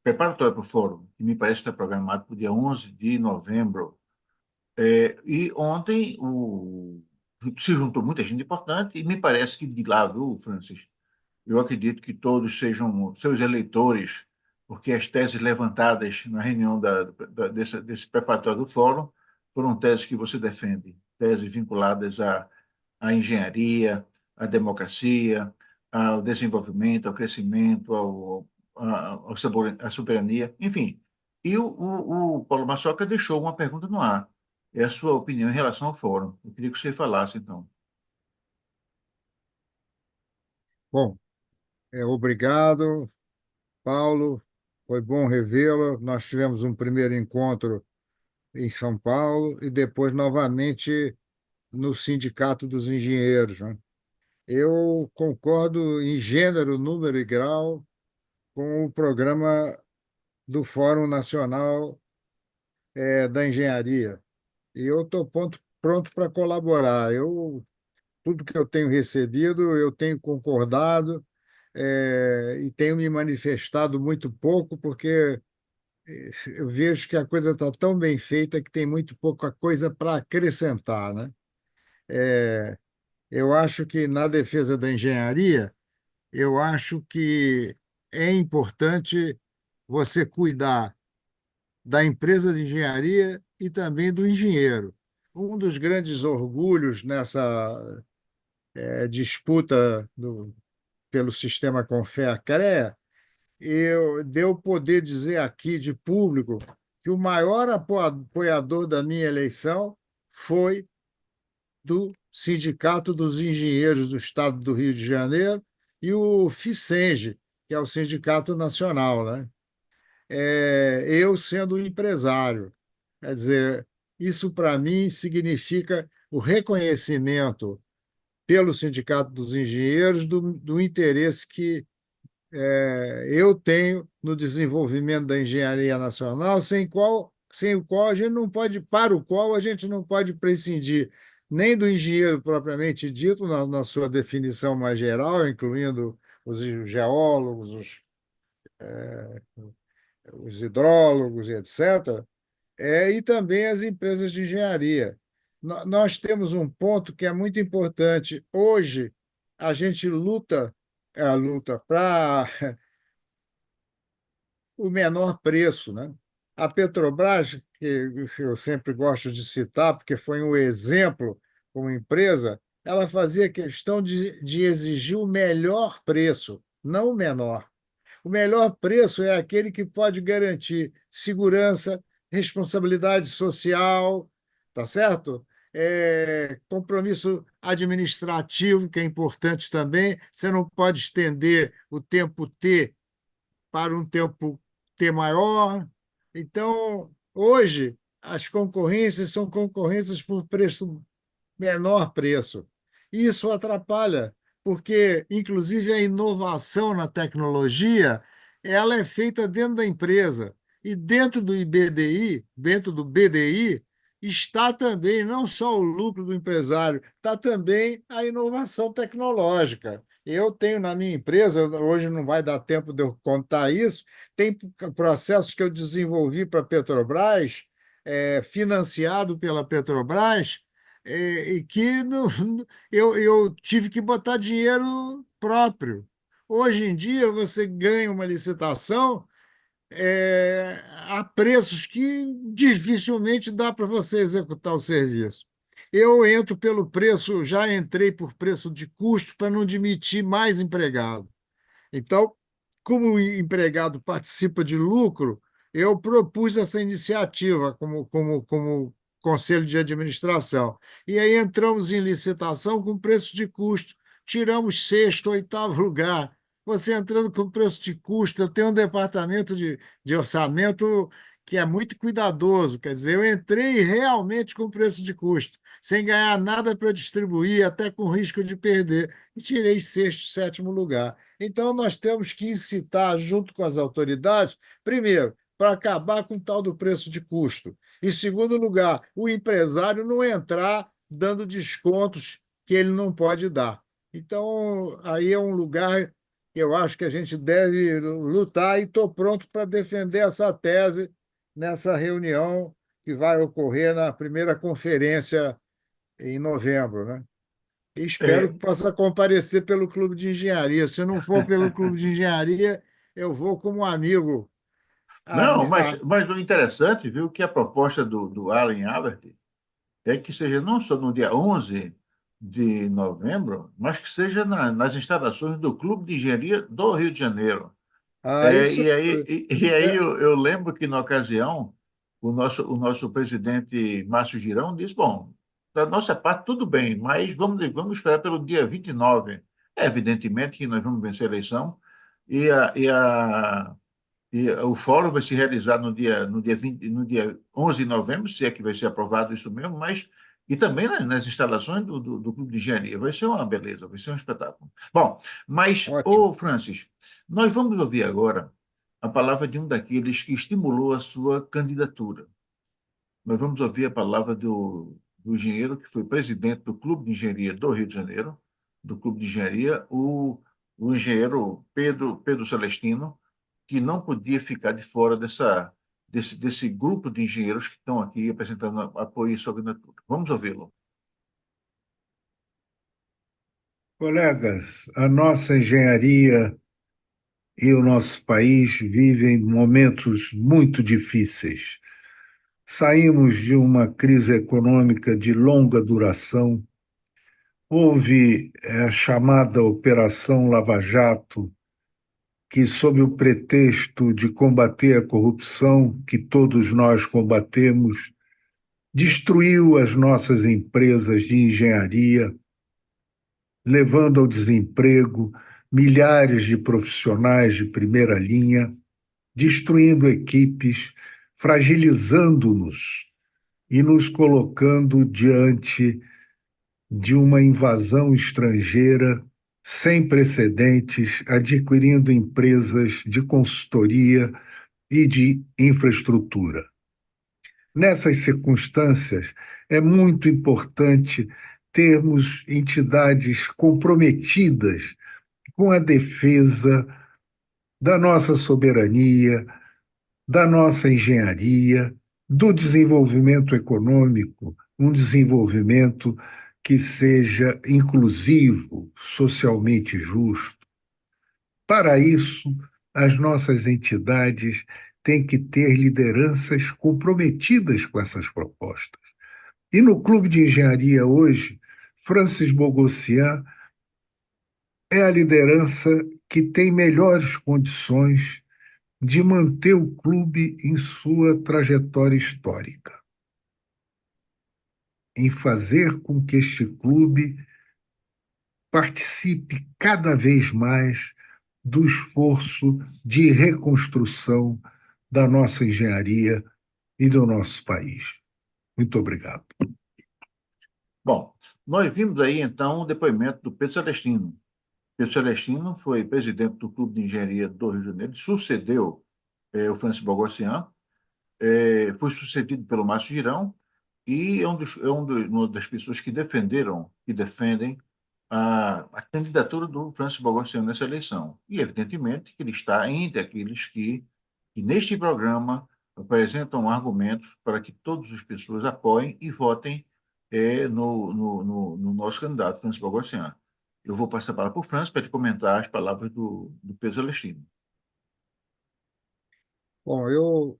preparatória para o Fórum, que me parece estar programado para o dia 11 de novembro. E ontem se juntou muita gente importante e me parece que de lá, viu, Francis? Eu acredito que todos sejam seus eleitores, porque as teses levantadas na reunião desse preparatório do Fórum foram teses que você defende, teses vinculadas à engenharia, à democracia, ao desenvolvimento, ao crescimento, à soberania, enfim. E o Paulo Maçoca deixou uma pergunta no ar. É a sua opinião em relação ao Fórum. Eu queria que você falasse, então. Bom, obrigado, Paulo. Foi bom revê-lo. Nós tivemos um primeiro encontro em São Paulo e depois novamente no Sindicato dos Engenheiros, né? Eu concordo em gênero, número e grau com o programa do Fórum Nacional da Engenharia. E eu estou pronto para colaborar. Tudo que eu tenho recebido, eu tenho concordado, e tenho me manifestado muito pouco, porque eu vejo que a coisa está tão bem feita que tem muito pouca coisa para acrescentar, né? Eu acho que na defesa da engenharia, eu acho que é importante você cuidar da empresa de engenharia e também do engenheiro. Um dos grandes orgulhos nessa disputa pelo sistema Confea-CREA, eu poder dizer aqui de público que o maior apoiador da minha eleição foi do Sindicato dos Engenheiros do Estado do Rio de Janeiro e o FICENGE, que é o Sindicato Nacional, né? Eu sendo um empresário. Quer dizer, isso para mim significa o reconhecimento pelo Sindicato dos Engenheiros do interesse que eu tenho no desenvolvimento da engenharia nacional, sem o qual a gente não pode, para o qual a gente não pode prescindir nem do engenheiro propriamente dito, na sua definição mais geral, incluindo os geólogos, os hidrólogos, etc., e também as empresas de engenharia. Nós temos um ponto que é muito importante. Hoje, a gente luta para o menor preço, né? A Petrobras, que eu sempre gosto de citar, porque foi um exemplo como empresa, ela fazia questão de exigir o melhor preço, não o menor. O melhor preço é aquele que pode garantir segurança, responsabilidade social, tá certo? Compromisso administrativo, que é importante também. Você não pode estender o tempo T para um tempo T maior. Então, hoje, as concorrências são concorrências por menor preço. Isso atrapalha, porque, inclusive, a inovação na tecnologia ela é feita dentro da empresa. E dentro do IBDI, dentro do BDI, está também não só o lucro do empresário, está também a inovação tecnológica. Eu tenho na minha empresa, hoje não vai dar tempo de eu contar isso, tem processos que eu desenvolvi para a Petrobras, financiado pela Petrobras, e que eu tive que botar dinheiro próprio. Hoje em dia, você ganha uma licitação a preços que dificilmente dá para você executar o serviço. Eu entro pelo preço, já entrei por preço de custo para não demitir mais empregado. Então, como o empregado participa de lucro, eu propus essa iniciativa como conselho de administração. E aí entramos em licitação com preço de custo, tiramos sexto, oitavo lugar. você entrando com preço de custo. Eu tenho um departamento de orçamento que é muito cuidadoso, quer dizer, eu entrei realmente com preço de custo, sem ganhar nada para distribuir, até com risco de perder, e tirei sexto, sétimo lugar. Então, nós temos que incitar, junto com as autoridades, primeiro, para acabar com o tal do preço de custo. Em segundo lugar, o empresário não entrar dando descontos que ele não pode dar. Então, aí é um lugar que eu acho que a gente deve lutar e estou pronto para defender essa tese nessa reunião que vai ocorrer na primeira conferência em novembro, né? E espero É, que possa comparecer pelo Clube de Engenharia. Se não for pelo Clube de Engenharia, eu vou como amigo. não, mas o interessante, viu, que a proposta do Allen Albert é que seja não só no dia 11 de novembro, mas que seja nas instalações do Clube de Engenharia do Rio de Janeiro. Isso E aí é, eu lembro que, na ocasião, o nosso presidente Márcio Girão disse, bom, da nossa parte tudo bem, mas vamos esperar pelo dia 29. É evidentemente que nós vamos vencer a eleição e o fórum vai se realizar no dia 20, no dia 11 de novembro, se é que vai ser aprovado isso mesmo, mas e também nas instalações do Clube de Engenharia. Vai ser uma beleza, vai ser um espetáculo. Bom, mas, ótimo. ô Francis, nós vamos ouvir agora a palavra de um daqueles que estimulou a sua candidatura. Nós vamos ouvir a palavra do engenheiro que foi presidente do Clube de Engenharia do Rio de Janeiro, do Clube de Engenharia, o engenheiro Pedro Celestino, que não podia ficar de fora desse grupo de engenheiros que estão aqui apresentando apoio à sua candidatura. Vamos ouvi-lo. Colegas, a nossa engenharia e o nosso país vivem momentos muito difíceis. Saímos de uma crise econômica de longa duração. Houve a chamada Operação Lava Jato, que, sob o pretexto de combater a corrupção, que todos nós combatemos, destruiu as nossas empresas de engenharia, levando ao desemprego milhares de profissionais de primeira linha, destruindo equipes, fragilizando-nos e nos colocando diante de uma invasão estrangeira sem precedentes, adquirindo empresas de consultoria e de infraestrutura. Nessas circunstâncias, é muito importante termos entidades comprometidas com a defesa da nossa soberania, da nossa engenharia, do desenvolvimento econômico, um desenvolvimento que seja inclusivo, socialmente justo. Para isso, as nossas entidades têm que ter lideranças comprometidas com essas propostas. E no Clube de Engenharia hoje, Francis Bogossian é a liderança que tem melhores condições de manter o clube em sua trajetória histórica, em fazer com que este clube participe cada vez mais do esforço de reconstrução da nossa engenharia e do nosso país. Muito obrigado. Bom, nós vimos aí, então, o depoimento do Pedro Celestino. Pedro Celestino foi presidente do Clube de Engenharia do Rio de Janeiro, sucedeu o Francis Bogossian, foi sucedido pelo Márcio Girão e uma das pessoas que defendem a candidatura do Francis Bogossian nessa eleição. E, evidentemente, que ele está entre aqueles que neste programa, apresentam argumentos para que todas as pessoas apoiem e votem no nosso candidato, Francis Bogossian. Eu vou passar a palavra para o Francis para ele comentar as palavras do Pedro Celestino. Bom, eu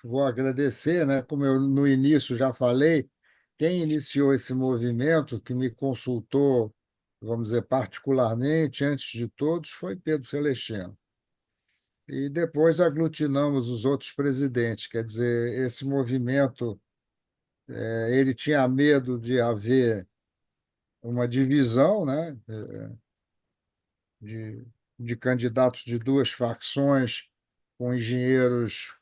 vou agradecer, né? Como eu no início já falei, quem iniciou esse movimento, que me consultou, vamos dizer, particularmente, antes de todos, foi Pedro Celestino. E depois aglutinamos os outros presidentes. Quer dizer, esse movimento, ele tinha medo de haver uma divisão, né? De de candidatos de duas facções, com engenheiros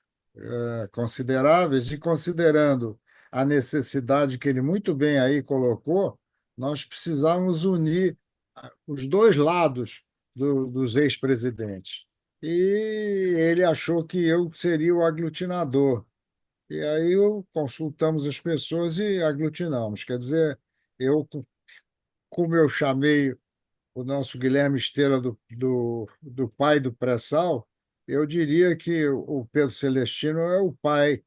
consideráveis, e considerando a necessidade que ele muito bem aí colocou, nós precisamos unir os dois lados dos ex-presidentes. E ele achou que eu seria o aglutinador. E aí consultamos as pessoas e aglutinamos. Quer dizer, eu, como eu chamei o nosso Guilherme Estrela do pai do pré-sal, eu diria que o Pedro Celestino é o pai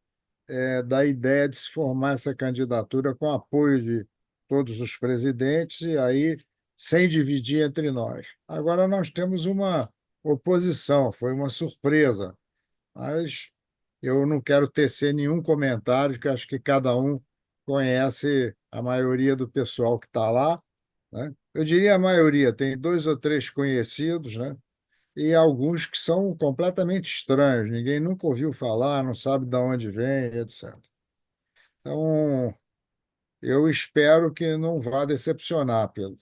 da ideia de se formar essa candidatura com apoio de todos os presidentes e aí sem dividir entre nós. Agora nós temos uma oposição, foi uma surpresa, mas eu não quero tecer nenhum comentário, porque acho que cada um conhece a maioria do pessoal que está lá, né? Eu diria a maioria, tem dois ou três conhecidos, né? E alguns que são completamente estranhos, ninguém nunca ouviu falar, não sabe de onde vem, etc. Então, eu espero que não vá decepcionar, Pedro.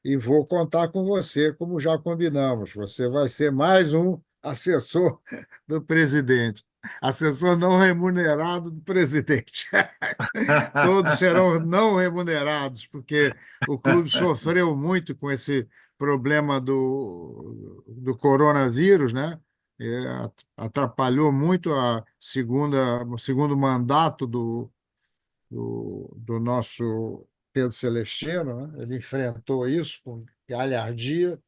E vou contar com você, como já combinamos. Você vai ser mais um assessor do presidente. Assessor não remunerado do presidente. Todos serão não remunerados, porque o clube sofreu muito com esse problema do coronavírus, né? Atrapalhou muito o segundo mandato do nosso Pedro Celestino, né? Ele enfrentou isso com galhardia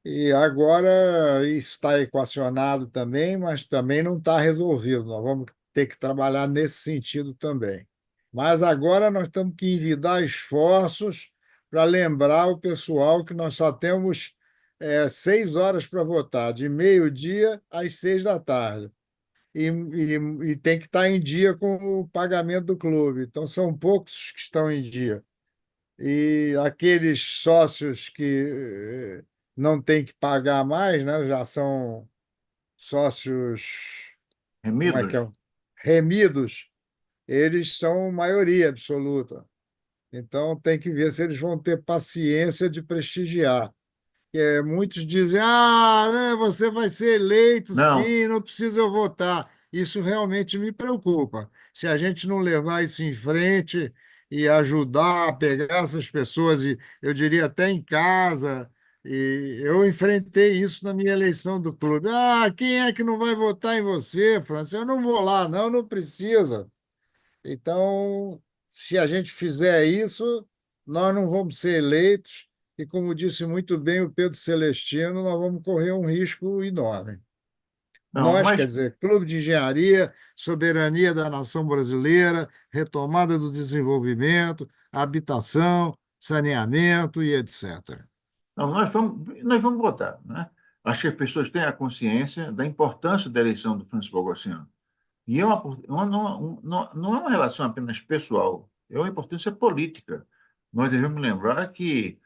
e agora isso está equacionado também, mas também não está resolvido. Nós vamos ter que trabalhar nesse sentido também. Mas agora nós temos que envidar esforços para lembrar o pessoal que nós só temos 6 horas para votar, de meio-dia às 6 da tarde. E tem que estar em dia com o pagamento do clube. Então, são poucos que estão em dia. E aqueles sócios que não têm que pagar mais, né, já são sócios, como é que Remidos? é? Remidos, eles são maioria absoluta. Então, tem que ver se eles vão ter paciência de prestigiar. Muitos dizem: né, você vai ser eleito, Não, sim, não precisa eu votar. Isso realmente me preocupa. Se a gente não levar isso em frente e ajudar a pegar essas pessoas, e eu diria até em casa, e eu enfrentei isso na minha eleição do clube. Quem é que não vai votar em você, França? Eu não vou lá, não, não precisa. Então, se a gente fizer isso, nós não vamos ser eleitos, e, como disse muito bem o Pedro Celestino, nós vamos correr um risco enorme. não, Nós, quer mas dizer, Clube de Engenharia, soberania da nação brasileira, retomada do desenvolvimento, habitação, saneamento e etc. não, nós vamos votar, né? Acho que as pessoas têm a consciência da importância da eleição do Francisco Bogosiano. E não é uma relação apenas pessoal, é uma importância política. Nós devemos lembrar que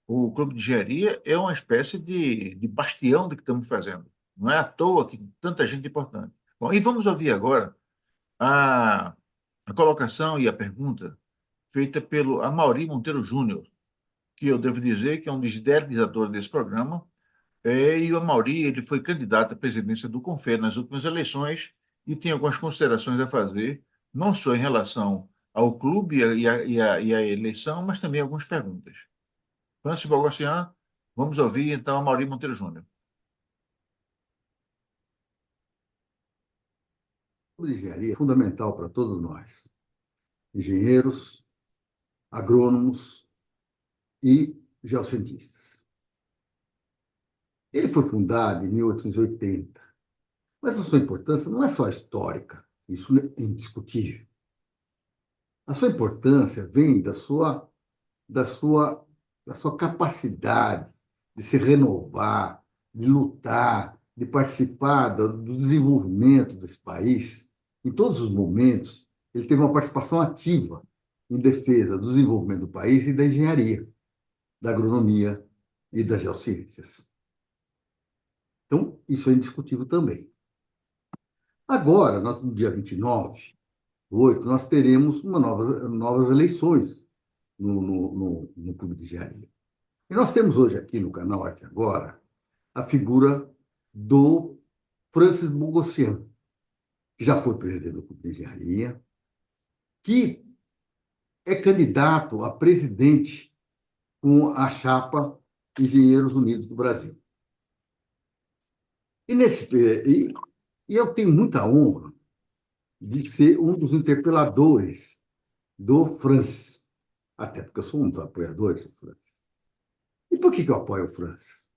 o Clube de Engenharia é uma espécie de bastião do que estamos fazendo. Não é à toa que tanta gente importante. Bom, e vamos ouvir agora a, a colocação e a pergunta feita pelo Amaury Monteiro Júnior, que eu devo dizer que é um dos idealizadores desse programa. E o Amaury, ele foi candidato à presidência do CONFER nas últimas eleições e tem algumas considerações a fazer, não só em relação ao clube e à eleição, mas também algumas perguntas. Francis Bogossian, vamos ouvir então Amaury Monteiro Júnior. A engenharia é fundamental para todos nós, engenheiros, agrônomos e geocientistas. Ele foi fundado em 1880, mas a sua importância não é só histórica, isso é indiscutível. A sua importância vem da sua capacidade de se renovar, de lutar, de participar do desenvolvimento desse país. Em todos os momentos, ele teve uma participação ativa em defesa do desenvolvimento do país e da engenharia, da agronomia e das geociências. Então, isso é indiscutível também. Agora, no dia 29, 8, nós teremos novas eleições no Clube de Engenharia. E nós temos hoje aqui no canal Arte Agora a figura do Francis Bogossian, que já foi presidente do Clube de Engenharia, que é candidato a presidente com a chapa Engenheiros Unidos do Brasil. E eu tenho muita honra de ser um dos interpeladores do Francis, até porque eu sou um dos apoiadores do Francis. E por que eu apoio o Francis?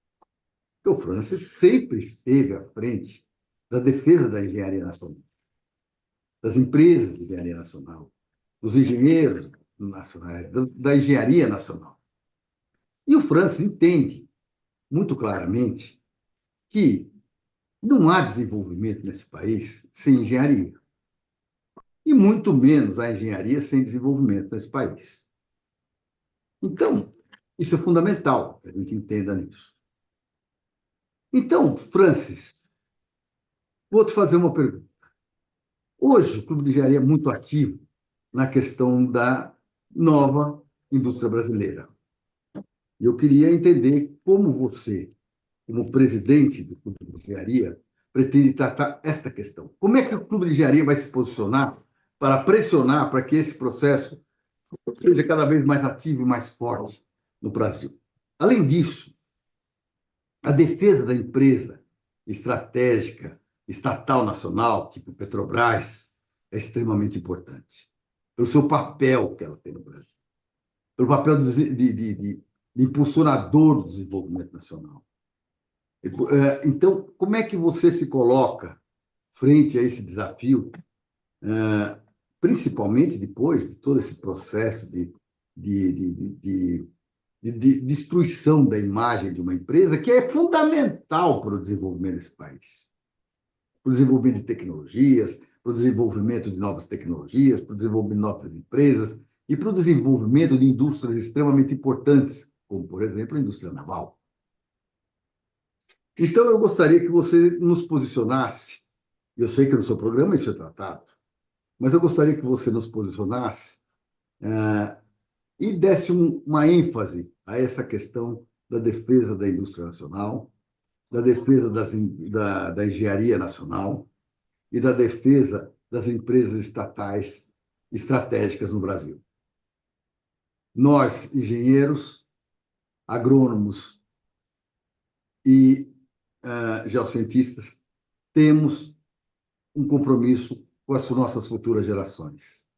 Porque o Francis sempre esteve à frente da defesa da engenharia nacional, das empresas de engenharia nacional, dos engenheiros nacionais, da engenharia nacional. E o Francis entende muito claramente que não há desenvolvimento nesse país sem engenharia. E muito menos há engenharia sem desenvolvimento nesse país. Então, isso é fundamental que a gente entenda nisso. Então, Francis, vou te fazer uma pergunta. Hoje, o Clube de Engenharia é muito ativo na questão da nova indústria brasileira. E eu queria entender como você, como presidente do Clube de Engenharia, pretende tratar esta questão. Como é que o Clube de Engenharia vai se posicionar para pressionar para que esse processo seja cada vez mais ativo e mais forte no Brasil? Além disso, a defesa da empresa estratégica, estatal nacional, tipo Petrobras, é extremamente importante. Pelo seu papel que ela tem no Brasil. Pelo papel de impulsionador do desenvolvimento nacional. Então, como é que você se coloca frente a esse desafio, principalmente depois de todo esse processo de destruição da imagem de uma empresa, que é fundamental para o desenvolvimento desse país? Para o desenvolvimento de tecnologias, para o desenvolvimento de novas tecnologias, para o desenvolvimento de novas empresas e para o desenvolvimento de indústrias extremamente importantes, como, por exemplo, a indústria naval. Então, eu gostaria que você nos posicionasse, eu sei que no seu programa isso é tratado, mas eu gostaria que você nos posicionasse e desse uma ênfase a essa questão da defesa da indústria nacional, da defesa da engenharia nacional e da defesa das empresas estatais estratégicas no Brasil. Nós, engenheiros, agrônomos e geocientistas, temos um compromisso com as nossas futuras gerações.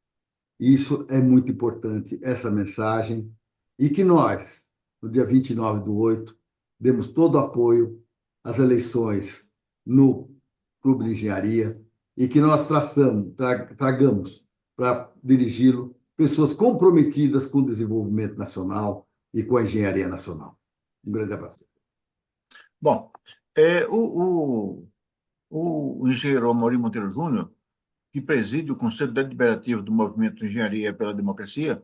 Isso é muito importante, essa mensagem, e que nós, no dia 29/8, demos todo o apoio às eleições no Clube de Engenharia e que nós tragamos para dirigi-lo pessoas comprometidas com o desenvolvimento nacional e com a engenharia nacional. Um grande abraço. Bom, o engenheiro Amaury Monteiro Júnior, que preside o Conselho Deliberativo do Movimento Engenharia pela Democracia,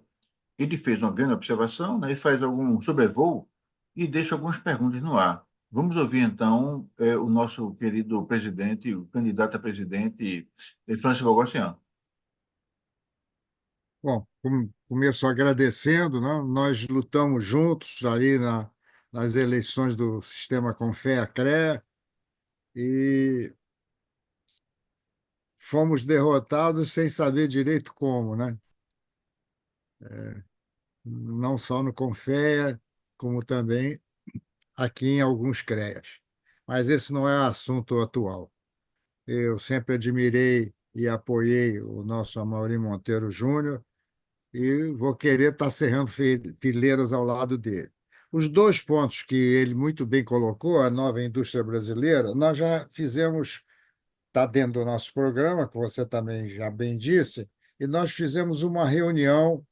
ele fez uma grande observação, né, e faz algum sobrevoo e deixa algumas perguntas no ar. Vamos ouvir, então, o nosso querido presidente, o candidato a presidente, Francis Bogossian. Bom, começo agradecendo, né? Nós lutamos juntos ali nas eleições do sistema Confea-CREA e fomos derrotados sem saber direito como, né? Não só no Confea, como também aqui em alguns CREAs. Mas esse não é assunto atual. Eu sempre admirei e apoiei o nosso Amaury Monteiro Júnior e vou querer estar cerrando fileiras ao lado dele. Os dois pontos que ele muito bem colocou, a nova indústria brasileira, nós já fizemos, está dentro do nosso programa, que você também já bem disse, e nós fizemos uma reunião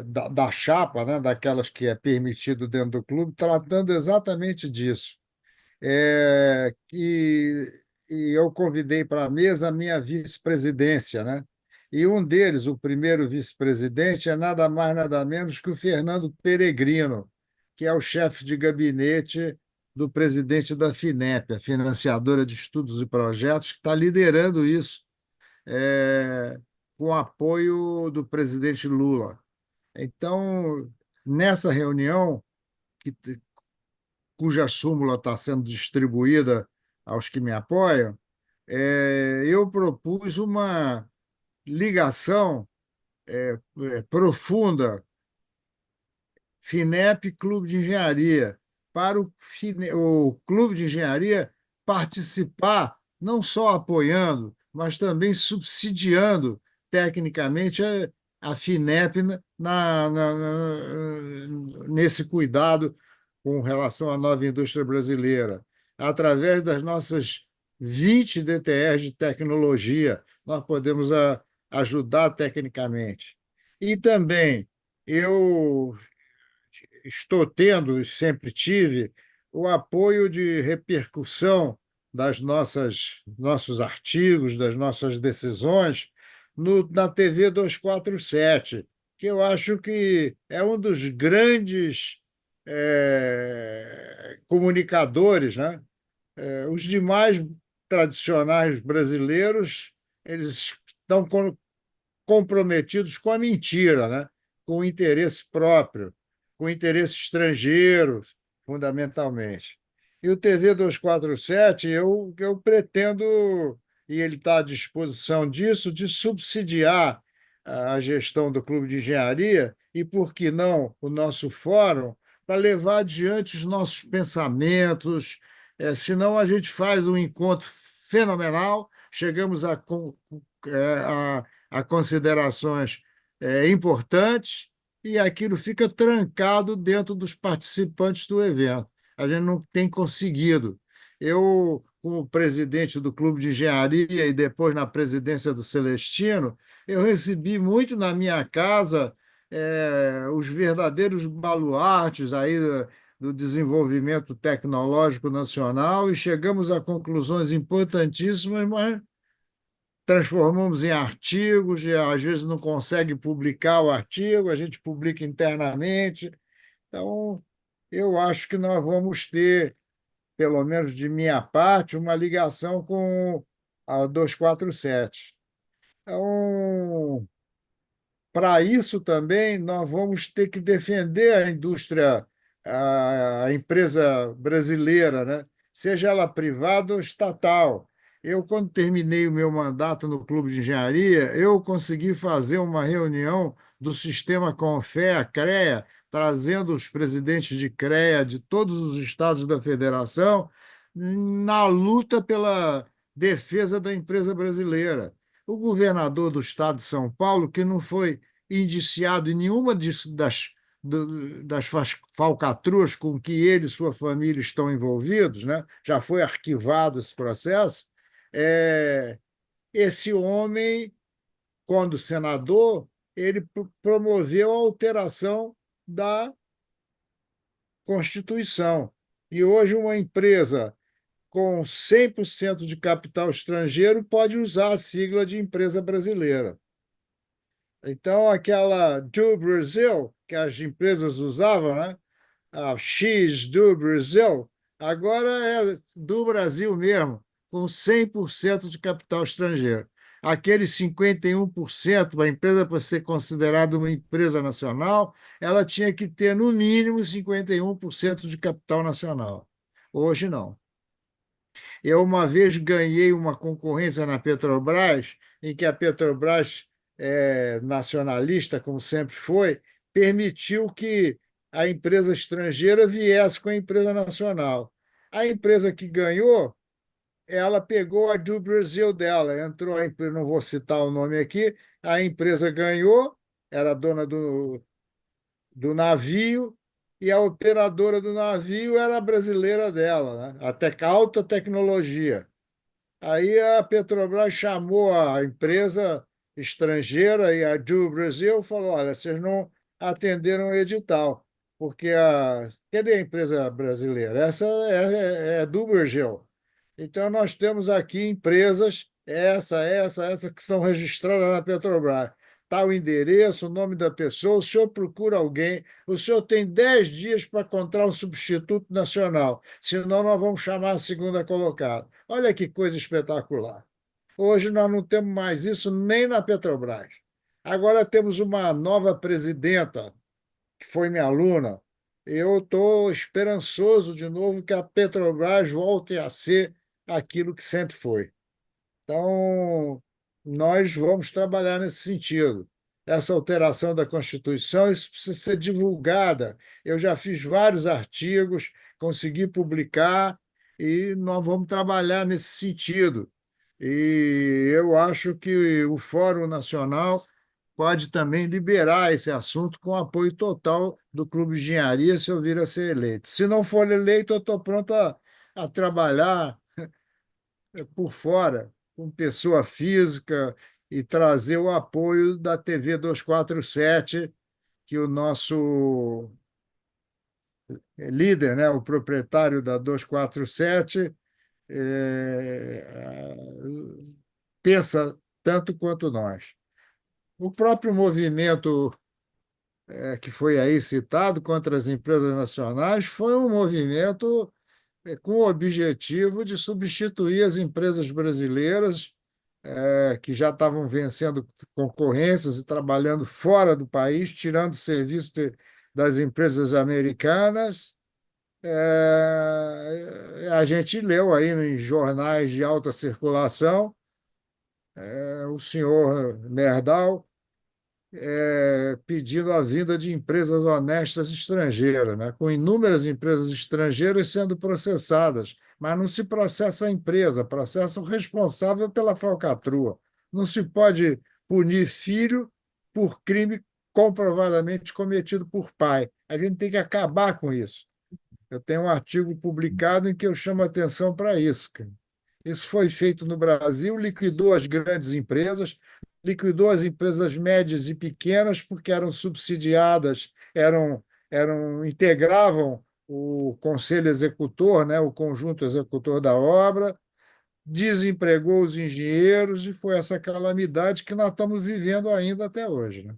da chapa, né, daquelas que é permitido dentro do clube, tratando exatamente disso. E eu convidei para a mesa a minha vice-presidência, né? E um deles, o primeiro vice-presidente, é nada mais, nada menos que o Fernando Peregrino, que é o chefe de gabinete do presidente da FINEP, a Financiadora de Estudos e Projetos, que está liderando isso, com o apoio do presidente Lula. Então, nessa reunião, que, cuja súmula está sendo distribuída aos que me apoiam, eu propus uma ligação profunda FINEP Clube de Engenharia, para o Clube de Engenharia participar, não só apoiando, mas também subsidiando tecnicamente a FINEP nesse cuidado com relação à nova indústria brasileira. Através das nossas 20 DTEs de tecnologia, nós podemos ajudar tecnicamente. E também eu estou tendo, sempre tive, o apoio de repercussão das nossos artigos, das nossas decisões na TV 247, que eu acho que é um dos grandes comunicadores, né? Os demais tradicionais brasileiros, eles estão comprometidos com a mentira, né? Com o interesse próprio, com o interesse estrangeiro, fundamentalmente. E o TV 247, eu pretendo, e ele está à disposição disso, de subsidiar a gestão do Clube de Engenharia e, por que não, o nosso fórum, para levar adiante os nossos pensamentos. Senão, a gente faz um encontro fenomenal, chegamos a considerações importantes e aquilo fica trancado dentro dos participantes do evento. A gente não tem conseguido. Eu, como presidente do Clube de Engenharia e depois na presidência do Celestino, eu recebi muito na minha casa os verdadeiros baluartes aí do desenvolvimento tecnológico nacional e chegamos a conclusões importantíssimas, mas transformamos em artigos, e às vezes não consegue publicar o artigo, a gente publica internamente. Então, eu acho que nós vamos ter, pelo menos de minha parte, uma ligação com a 247. Então, para isso também, nós vamos ter que defender a indústria, a empresa brasileira, né? Seja ela privada ou estatal. Eu, quando terminei o meu mandato no Clube de Engenharia, eu consegui fazer uma reunião do sistema Confea, CREA, trazendo os presidentes de CREA de todos os estados da federação, na luta pela defesa da empresa brasileira. O governador do estado de São Paulo, que não foi indiciado em nenhuma das falcatruas com que ele e sua família estão envolvidos, né? Já foi arquivado esse processo. Esse homem, quando senador, ele promoveu a alteração da Constituição. E hoje uma empresa com 100% de capital estrangeiro pode usar a sigla de empresa brasileira. Então, aquela do Brasil, que as empresas usavam, né? A X do Brasil, agora é do Brasil mesmo, com 100% de capital estrangeiro. Aqueles 51%, a empresa, para ser considerada uma empresa nacional, ela tinha que ter, no mínimo, 51% de capital nacional. Hoje, não. Eu, uma vez, ganhei uma concorrência na Petrobras, em que a Petrobras, nacionalista, como sempre foi, permitiu que a empresa estrangeira viesse com a empresa nacional. A empresa que ganhou, ela pegou a do Brasil dela, entrou a empresa, não vou citar o nome aqui, a empresa ganhou, era dona do navio, e a operadora do navio era a brasileira dela, né? Até alta tecnologia. Aí a Petrobras chamou a empresa estrangeira e a do Brasil falou: olha, vocês não atenderam o edital, porque cadê a empresa brasileira? Essa é do Brasil. Então, nós temos aqui empresas, essa, que estão registradas na Petrobras. Está o endereço, o nome da pessoa, o senhor procura alguém, o senhor tem 10 dias para encontrar um substituto nacional, senão nós vamos chamar a segunda colocada. Olha que coisa espetacular. Hoje nós não temos mais isso nem na Petrobras. Agora temos uma nova presidenta que foi minha aluna, eu estou esperançoso de novo que a Petrobras volte a ser aquilo que sempre foi. Então, nós vamos trabalhar nesse sentido. Essa alteração da Constituição, isso precisa ser divulgada. Eu já fiz vários artigos, consegui publicar, e nós vamos trabalhar nesse sentido. E eu acho que o Fórum Nacional pode também liberar esse assunto com apoio total do Clube de Engenharia se eu vir a ser eleito. Se não for eleito, eu estou pronto a trabalhar por fora, com pessoa física, e trazer o apoio da TV 247, que o nosso líder, né, o proprietário da 247, eh, pensa tanto quanto nós. O próprio movimento que foi aí citado contra as empresas nacionais foi um movimento com o objetivo de substituir as empresas brasileiras que já estavam vencendo concorrências e trabalhando fora do país, tirando serviço das empresas americanas. A gente leu aí em jornais de alta circulação, o senhor Merdal pedindo a vinda de empresas honestas estrangeiras, né? Com inúmeras empresas estrangeiras sendo processadas, mas não se processa a empresa, processa o responsável pela falcatrua. Não se pode punir filho por crime comprovadamente cometido por pai. A gente tem que acabar com isso. Eu tenho um artigo publicado em que eu chamo a atenção para isso, cara. Isso foi feito no Brasil, liquidou as grandes empresas, liquidou as empresas médias e pequenas porque eram subsidiadas, integravam o conselho executor, né, o conjunto executor da obra, desempregou os engenheiros e foi essa calamidade que nós estamos vivendo ainda até hoje, né?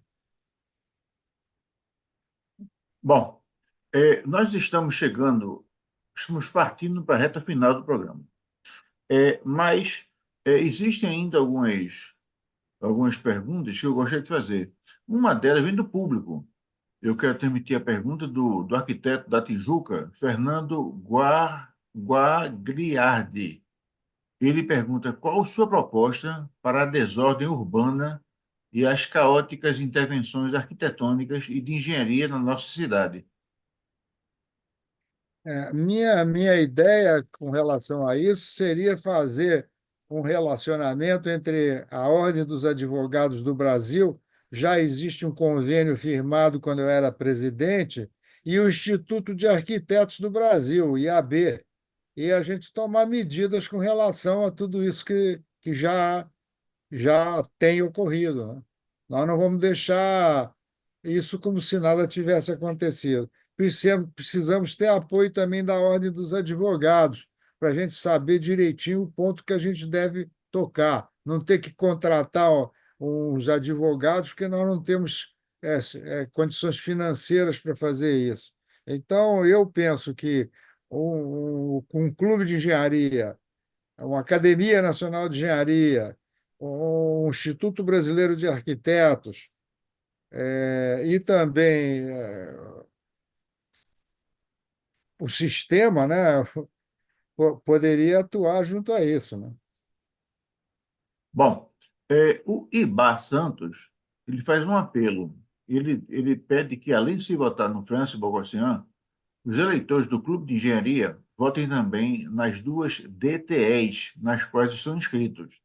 Bom, nós estamos partindo para a reta final do programa. Mas existem ainda algumas perguntas que eu gostaria de fazer. Uma delas vem do público. Eu quero transmitir a pergunta do arquiteto da Tijuca, Fernando Guagliardi. Ele pergunta qual sua proposta para a desordem urbana e as caóticas intervenções arquitetônicas e de engenharia na nossa cidade. Minha ideia com relação a isso seria fazer um relacionamento entre a Ordem dos Advogados do Brasil, já existe um convênio firmado quando eu era presidente, e o Instituto de Arquitetos do Brasil, IAB, e a gente tomar medidas com relação a tudo isso que já tem ocorrido, né? Nós não vamos deixar isso como se nada tivesse acontecido. Precisamos ter apoio também da Ordem dos Advogados, para a gente saber direitinho o ponto que a gente deve tocar, não ter que contratar uns advogados, porque nós não temos condições financeiras para fazer isso. Então, eu penso que um clube de engenharia, uma Academia Nacional de Engenharia, um Instituto Brasileiro de Arquitetos, e também o sistema, né, poderia atuar junto a isso, né? Bom, o Ibar Santos ele faz um apelo. Ele pede que, além de se votar no Francis Bogossian, os eleitores do Clube de Engenharia votem também nas duas DTEs, nas quais estão inscritos.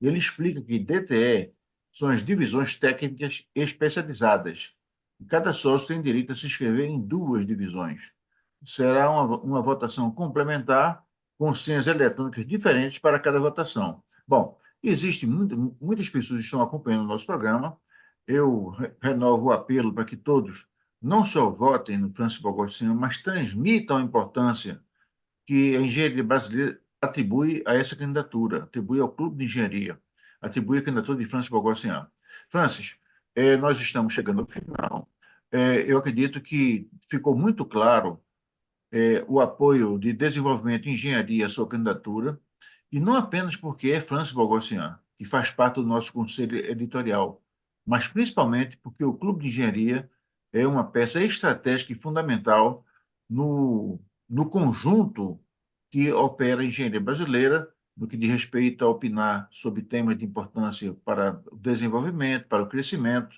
Ele explica que DTE são as divisões técnicas especializadas. E cada sócio tem direito a se inscrever em duas divisões. Será uma votação complementar com senhas eletrônicas diferentes para cada votação. Bom, existem muitas pessoas que estão acompanhando o nosso programa. Eu renovo o apelo para que todos não só votem no Francis Bogossian, mas transmitam a importância que a engenharia brasileira atribui a essa candidatura, atribui ao Clube de Engenharia, atribui a candidatura de Francis Bogossian. Francis, nós estamos chegando ao final. Eu acredito que ficou muito claro o apoio de desenvolvimento em engenharia à sua candidatura, e não apenas porque é Francis Bogossian, que faz parte do nosso conselho editorial, mas principalmente porque o Clube de Engenharia é uma peça estratégica e fundamental no conjunto que opera a engenharia brasileira, no que diz respeito a opinar sobre temas de importância para o desenvolvimento, para o crescimento,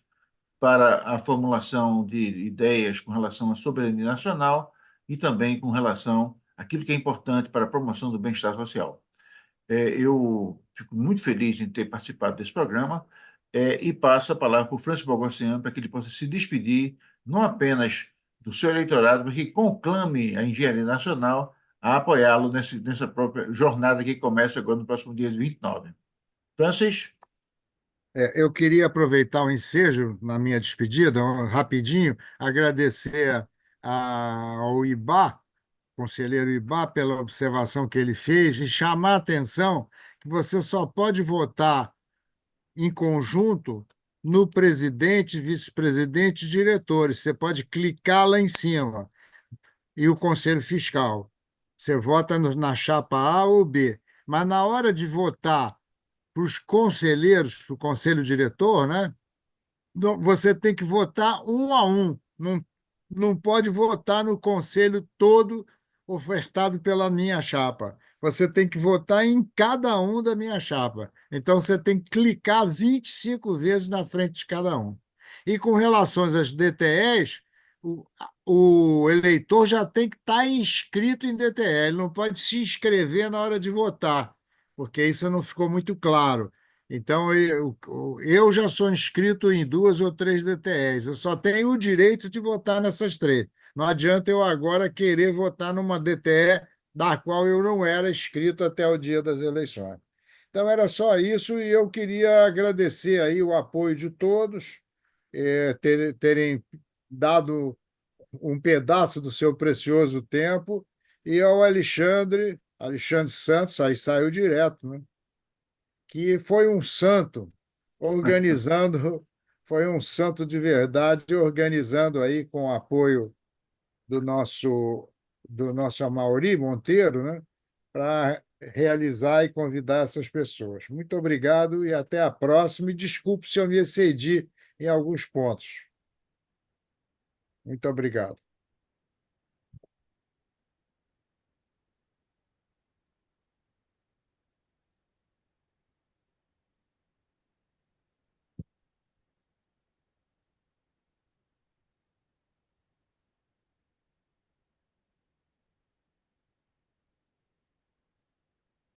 para a formulação de ideias com relação à soberania nacional e também com relação àquilo que é importante para a promoção do bem-estar social. Eu fico muito feliz em ter participado desse programa, e passo a palavra para o Francis Bogossian para que ele possa se despedir, não apenas do seu eleitorado, mas que conclame a Engenharia Nacional a apoiá-lo nessa própria jornada que começa agora no próximo dia 29. Francis? Eu queria aproveitar o ensejo na minha despedida, rapidinho, agradecer ao IBA, conselheiro Ibá, pela observação que ele fez e chamar a atenção que você só pode votar em conjunto no presidente, vice-presidente e diretores. Você pode clicar lá em cima e o conselho fiscal. Você vota na chapa A ou B. Mas na hora de votar para os conselheiros, para o conselho diretor, né? Você tem que votar um a um. Não pode votar no conselho todo ofertado pela minha chapa. Você tem que votar em cada um da minha chapa. Então, você tem que clicar 25 vezes na frente de cada um. E com relação às DTEs, o eleitor já tem que estar inscrito em DTE. Ele não pode se inscrever na hora de votar, porque isso não ficou muito claro. Então, eu já sou inscrito em 2 ou 3 DTEs. Eu só tenho o direito de votar nessas 3. Não adianta eu agora querer votar numa DTE da qual eu não era inscrito até o dia das eleições. Então, era só isso e eu queria agradecer aí o apoio de todos, terem dado um pedaço do seu precioso tempo, e ao Alexandre Santos, aí saiu direto, né? Que foi um santo organizando, foi um santo de verdade, organizando aí com o apoio do nosso Amaury Monteiro, né, para realizar e convidar essas pessoas. Muito obrigado e até a próxima. E desculpe se eu me excedi em alguns pontos. Muito obrigado.